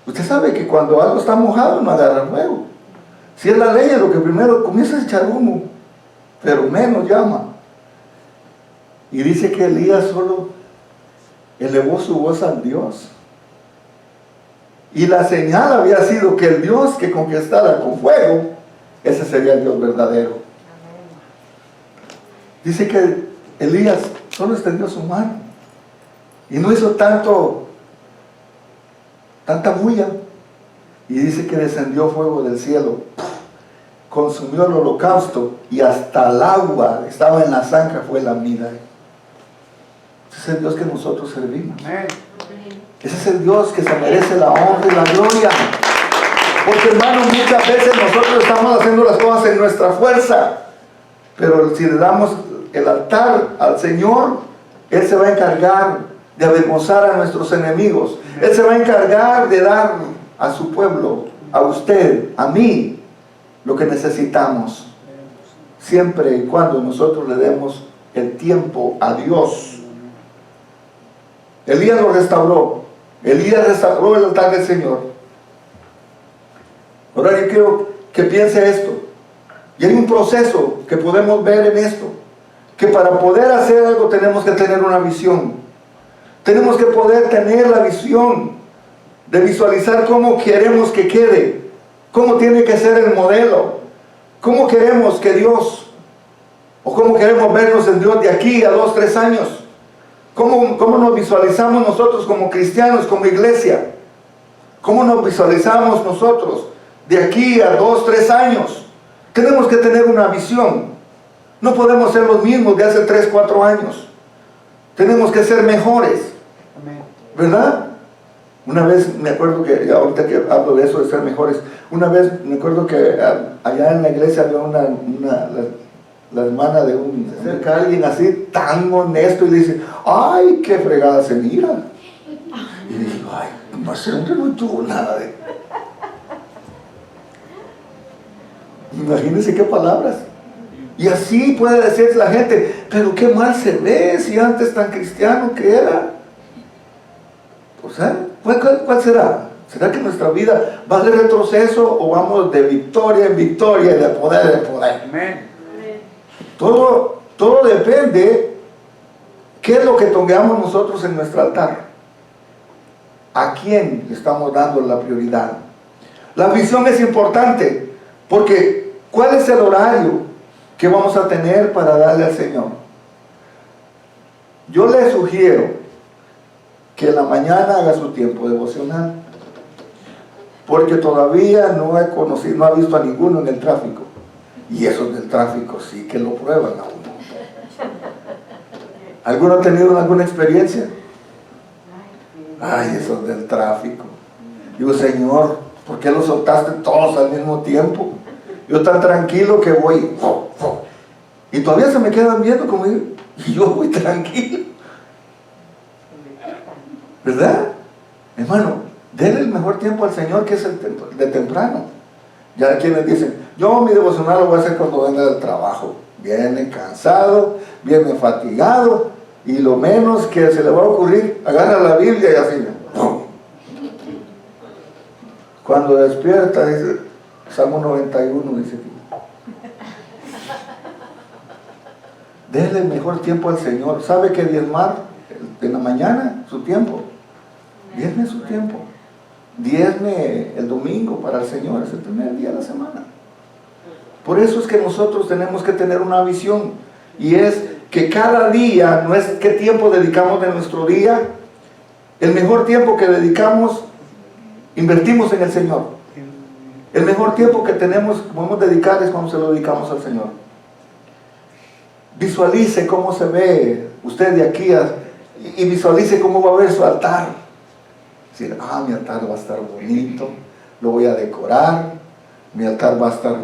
Usted sabe que cuando algo está mojado no agarra fuego. Si es la leña, lo que primero comienza a echar humo, pero menos llama. Y dice que Elías solo elevó su voz al Dios. Y la señal había sido que el Dios que conquistara con fuego, ese sería el Dios verdadero. Dice que Elías solo extendió su mano y no hizo tanta bulla, y dice que descendió fuego del cielo, consumió el holocausto, y hasta el agua que estaba en la zanja fue lambida. Ese es el Dios que nosotros servimos. Ese es el Dios que se merece la honra y la gloria. Porque, hermanos, muchas veces nosotros estamos haciendo las cosas en nuestra fuerza, pero si le damos el altar al Señor, Él se va a encargar de avergonzar a nuestros enemigos. Él se va a encargar de dar a su pueblo, a usted, a mí, lo que necesitamos, siempre y cuando nosotros le demos el tiempo a Dios. Elías lo restauró. Elías restauró el altar del Señor. Ahora yo quiero que piense esto. Y hay un proceso que podemos ver en esto, que para poder hacer algo tenemos que tener una visión. Tenemos que poder tener la visión de visualizar cómo queremos que quede, cómo tiene que ser el modelo, cómo queremos que Dios, o cómo queremos vernos en Dios de aquí a 2, 3 años. ¿Cómo nos visualizamos nosotros como cristianos, como iglesia? ¿Cómo nos visualizamos nosotros de aquí a 2, 3 años? Tenemos que tener una visión. No podemos ser los mismos de hace 3, 4 años. Tenemos que ser mejores, ¿verdad? Una vez me acuerdo que, ahorita que hablo de eso de ser mejores, una vez me acuerdo que allá en la iglesia había la hermana de se acerca a alguien así tan honesto y le dice, ay, qué fregada se mira. Y dije, ay, no sé, hombre, no tuvo nada de... Imagínense qué palabras. Y así puede decir la gente, pero qué mal se ve, si antes tan cristiano que era. O sea, ¿cuál será? ¿Será que nuestra vida va de retroceso o vamos de victoria en victoria y de poder en poder? Amén. Todo depende qué es lo que tengamos nosotros en nuestro altar. ¿A quién le estamos dando la prioridad? La visión es importante porque ¿cuál es el horario que vamos a tener para darle al Señor? Yo le sugiero que en la mañana haga su tiempo devocional, porque todavía no ha visto a ninguno en el tráfico, y esos del tráfico sí que lo prueban a uno. ¿Alguno ha tenido alguna experiencia? Ay, esos del tráfico. Digo, Señor, ¿por qué los soltaste todos al mismo tiempo? Yo tan tranquilo que voy, y todavía se me quedan viendo como yo, y yo voy tranquilo, ¿verdad? Hermano, denle el mejor tiempo al Señor, que es el de temprano. Ya quienes dicen, yo mi devocional lo voy a hacer cuando venga del trabajo. Viene cansado, viene fatigado, y lo menos que se le va a ocurrir, agarra la Biblia y así, ¡pum! Cuando despierta, dice, Salmo 91, dice aquí. Denle el mejor tiempo al Señor. ¿Sabe que diezmar en la mañana? Su tiempo. Bien, tiene su tiempo. Diezme el domingo para el Señor, es el primer día de la semana. Por eso es que nosotros tenemos que tener una visión, y es que cada día, no es qué tiempo dedicamos de nuestro día, el mejor tiempo que dedicamos, invertimos en el Señor. El mejor tiempo que podemos dedicar es cuando se lo dedicamos al Señor. Visualice cómo se ve usted de aquí y visualice cómo va a ver su altar. Decir, mi altar va a estar bonito, lo voy a decorar, mi altar va a estar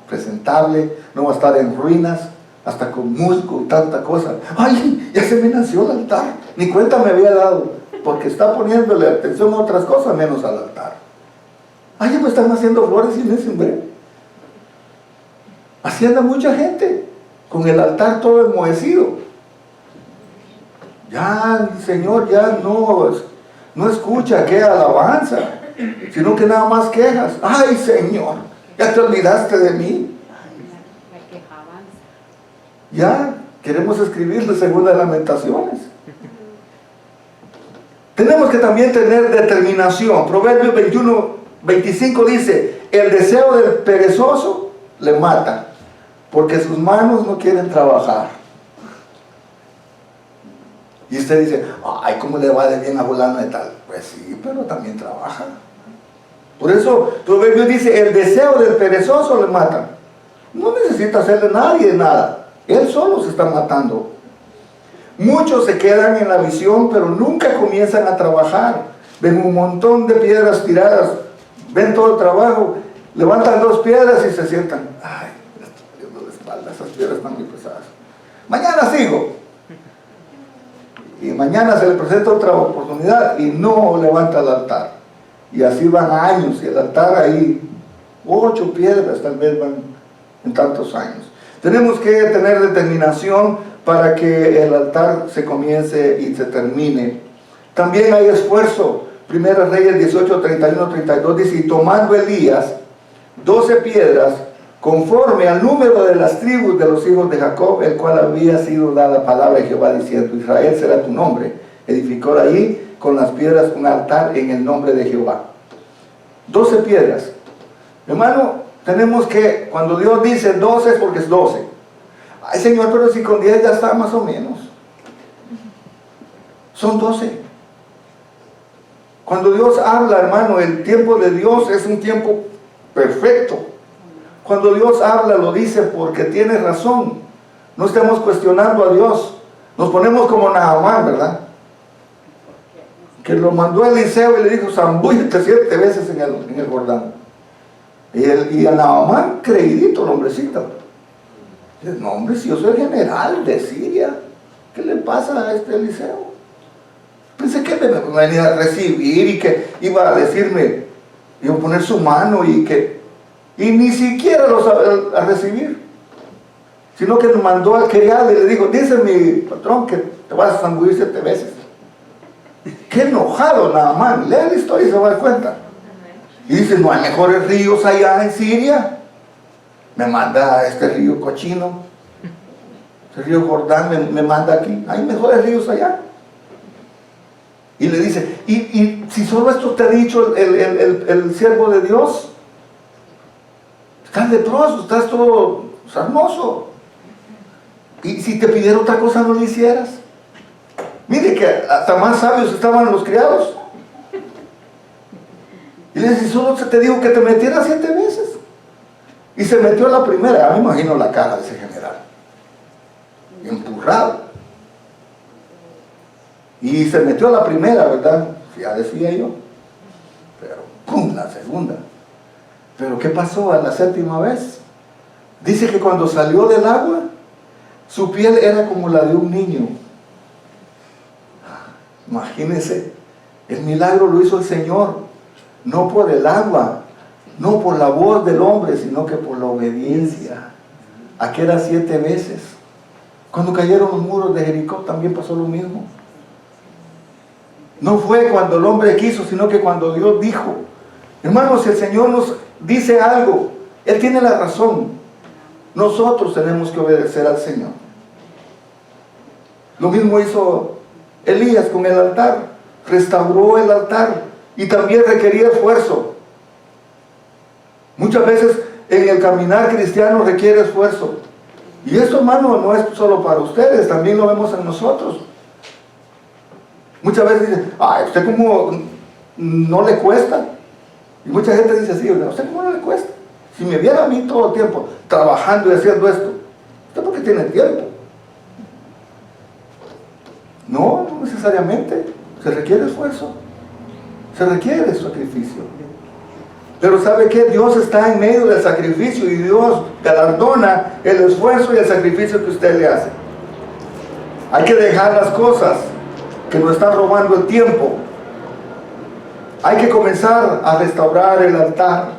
presentable, no va a estar en ruinas, hasta con musgo y tanta cosa. ¡Ay! Ya se me nació el altar, ni cuenta me había dado, porque está poniéndole atención a otras cosas menos al altar. ¡Ay! Ya me están haciendo flores sin ese hombre. Así anda mucha gente, con el altar todo enmohecido. Ya, Señor, ya no escucha qué alabanza, sino que nada más quejas. ¡Ay, Señor! ¿Ya te olvidaste de mí? Ya queremos escribirle segunda de Lamentaciones. Tenemos que también tener determinación. Proverbios 21:25 dice: el deseo del perezoso le mata, porque sus manos no quieren trabajar. Y usted dice, ay, ¿cómo le va de bien a fulano de tal? Pues sí, pero también trabaja. Por eso Proverbios dice, el deseo del perezoso le mata. No necesita hacerle nadie nada. Él solo se está matando. Muchos se quedan en la visión, pero nunca comienzan a trabajar. Ven un montón de piedras tiradas, ven todo el trabajo, levantan 2 piedras y se sientan. Ay, me estoy poniendo de espalda, esas piedras están muy pesadas. Mañana sigo. Y mañana se le presenta otra oportunidad y no levanta el altar. Y así van años, y el altar ahí, 8 piedras tal vez van en tantos años. Tenemos que tener determinación para que el altar se comience y se termine. También hay esfuerzo. Primera Reyes 18, 31, 32 dice, y tomando Elías 12 piedras, conforme al número de las tribus de los hijos de Jacob, el cual había sido dada palabra de Jehová diciendo, Israel será tu nombre. Edificó allí con las piedras un altar en el nombre de Jehová. 12 piedras. Hermano, tenemos que, cuando Dios dice 12 es porque es 12. Ay, Señor, pero si con 10 ya está más o menos. Son 12. Cuando Dios habla, hermano, el tiempo de Dios es un tiempo perfecto. Cuando Dios habla, lo dice porque tiene razón. No estamos cuestionando a Dios. Nos ponemos como Naamán, ¿verdad? Que lo mandó a Eliseo y le dijo, zambúllete 7 veces en el Jordán. Y a Naamán, creidito el hombrecito. Dice, no, hombre, si yo soy el general de Siria, ¿qué le pasa a este Eliseo? Pensé que me venía a recibir y que iba a decirme, iba a poner su mano y ni siquiera los a recibir, sino que nos mandó al criado y le dijo, dice mi patrón que te vas a zambullir 7 veces. Qué enojado Naamán. Lea la historia y se va a dar cuenta. Y dice, no hay mejores ríos allá en Siria. Me manda a este río cochino, este río Jordán me manda aquí. Hay mejores ríos allá. Y le dice, y si solo esto te ha dicho el siervo de Dios, estás leproso, estás todo sarnoso. Y si te pidiera otra cosa no lo hicieras. Mire que hasta más sabios estaban los criados. Y le dice, solo se te dijo que te metieras 7 veces. Y se metió la primera. Ya me imagino la cara de ese general. Empurrado. Y se metió la primera, ¿verdad? Ya decía yo. Pero, ¡pum!, la segunda. Pero ¿qué pasó a la 7ª vez? Dice que cuando salió del agua, su piel era como la de un niño. Imagínense, el milagro lo hizo el Señor, no por el agua, no por la voz del hombre, sino que por la obediencia. Aquí era 7 veces. Cuando cayeron los muros de Jericó también pasó lo mismo. No fue cuando el hombre quiso, sino que cuando Dios dijo. Hermanos, si el Señor nos dice algo, Él tiene la razón. Nosotros tenemos que obedecer al Señor. Lo mismo hizo Elías con el altar. restauró el altar y también requería esfuerzo. Muchas veces en el caminar cristiano requiere esfuerzo. Y esto, hermano, no es solo para ustedes, también lo vemos en nosotros. Muchas veces dicen, ay, ¿usted cómo no le cuesta? Y mucha gente dice así, ¿usted cómo no le cuesta? Si me viera a mí todo el tiempo trabajando y haciendo esto, ¿usted por qué tiene tiempo? No, no necesariamente. Se requiere esfuerzo. Se requiere sacrificio. Pero ¿sabe qué? Dios está en medio del sacrificio y Dios galardona el esfuerzo y el sacrificio que usted le hace. Hay que dejar las cosas que nos están robando el tiempo. Hay que comenzar a restaurar el altar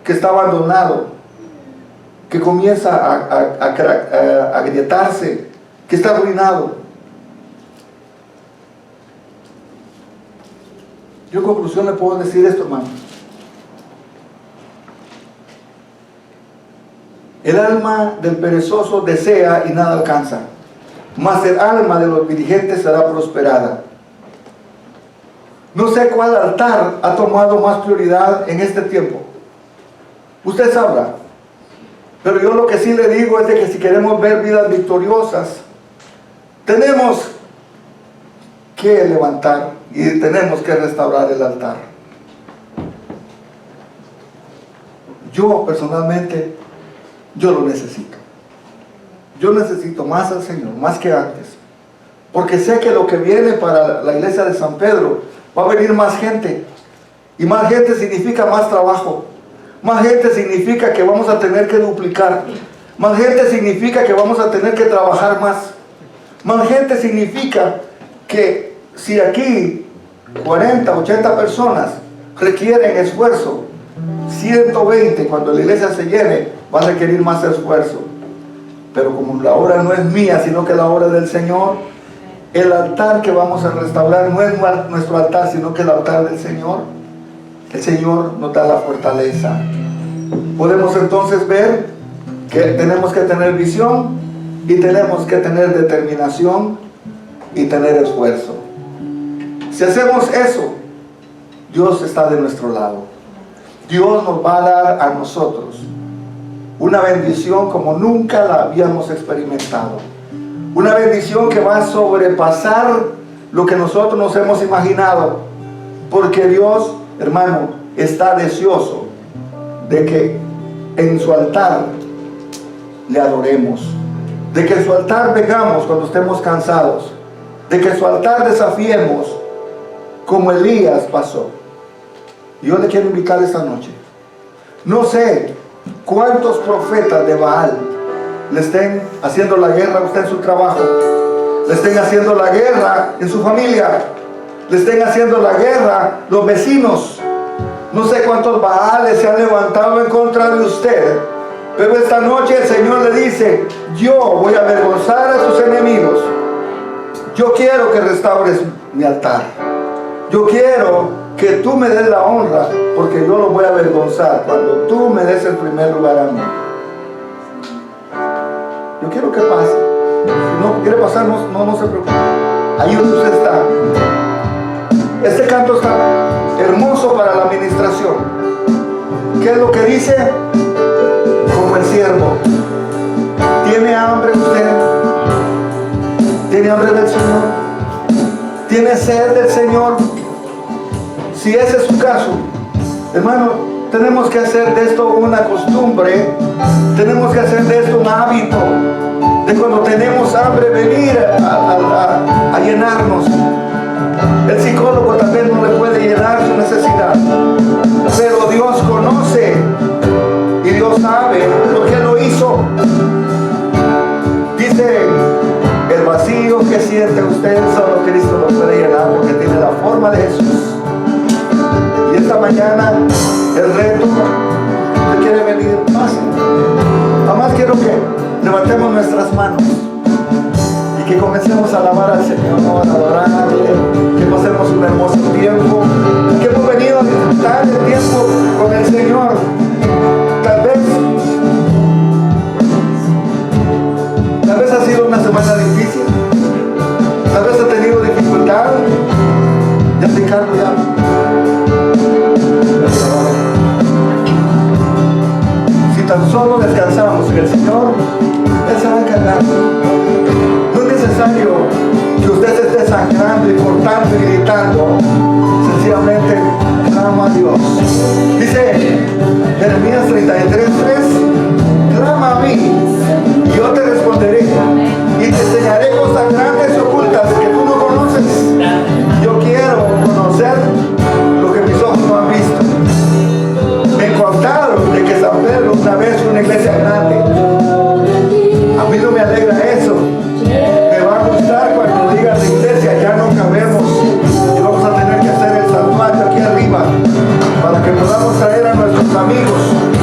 que está abandonado, que comienza a agrietarse, que está arruinado. Yo en conclusión le puedo decir esto, hermano. El alma del perezoso desea y nada alcanza, mas el alma de los diligentes será prosperada. No sé cuál altar ha tomado más prioridad en este tiempo. Usted sabrá. Pero yo lo que sí le digo es de que si queremos ver vidas victoriosas, tenemos que levantar y tenemos que restaurar el altar. Yo personalmente, yo lo necesito. Yo necesito más al Señor, más que antes. Porque sé que lo que viene para la iglesia de San Pedro, va a venir más gente. Y más gente significa más trabajo. Más gente significa que vamos a tener que duplicar. Más gente significa que vamos a tener que trabajar más. Más gente significa que si aquí 40, 80 personas requieren esfuerzo, 120 cuando la iglesia se llene va a requerir más esfuerzo. Pero como la obra no es mía, sino que la obra del Señor, el altar que vamos a restaurar no es nuestro altar, sino que el altar del Señor. El Señor nos da la fortaleza. Podemos entonces ver que tenemos que tener visión y tenemos que tener determinación y tener esfuerzo. Si hacemos eso, Dios está de nuestro lado. Dios nos va a dar a nosotros una bendición como nunca la habíamos experimentado. Una bendición que va a sobrepasar lo que nosotros nos hemos imaginado. Porque Dios, hermano, está deseoso de que en su altar le adoremos. De que en su altar vengamos cuando estemos cansados. De que en su altar desafiemos como Elías pasó. Y yo le quiero invitar esta noche. No sé cuántos profetas de Baal le estén haciendo la guerra a usted en su trabajo, le estén haciendo la guerra en su familia, le estén haciendo la guerra los vecinos. No sé cuántos Baales se han levantado en contra de usted, pero esta noche el Señor le dice: yo voy a avergonzar a sus enemigos. Yo quiero que restaures mi altar. Yo quiero que tú me des la honra, porque yo lo voy a avergonzar cuando tú me des el primer lugar a mí. Yo quiero que pase. Si no quiere pasar, no se preocupe. Ahí donde usted está. Este canto está hermoso para la administración. ¿Qué es lo que dice? Como el siervo. ¿Tiene hambre usted? ¿Tiene hambre del Señor? ¿Tiene sed del Señor? Si ese es su caso, hermano, tenemos que hacer de esto una costumbre. Tenemos que hacer de esto un hábito. De cuando tenemos hambre, venir a llenarnos. El psicólogo también no le puede llenar su necesidad. Pero Dios conoce y Dios sabe por qué lo hizo. Dice: el vacío que siente usted, solo Cristo lo puede llenar, porque tiene la forma de Jesús. Y esta mañana el reto, usted quiere venir fácil. Además quiero que levantemos nuestras manos y que comencemos a alabar al Señor, a adorarle, que pasemos un hermoso tiempo, que hemos venido a disfrutar el tiempo con el Señor. Tal vez ha sido una semana difícil, tal vez ha tenido dificultad, ya el Señor, Él se va a encargar. No es necesario que usted se esté sangrando y cortando y gritando. Sencillamente clama a Dios. Dice Jeremías 33:3, clama a mí y yo te responderé y te enseñaré cosas grandes y ocultas que tú no conoces. Yo quiero conocer lo que mis ojos no han visto. Me contaron de que San Pedro una vez fue una iglesia grande. A mí no me alegra eso. Me va a gustar cuando digan la iglesia ya no cabemos y vamos a tener que hacer el santuario aquí arriba para que podamos traer a nuestros amigos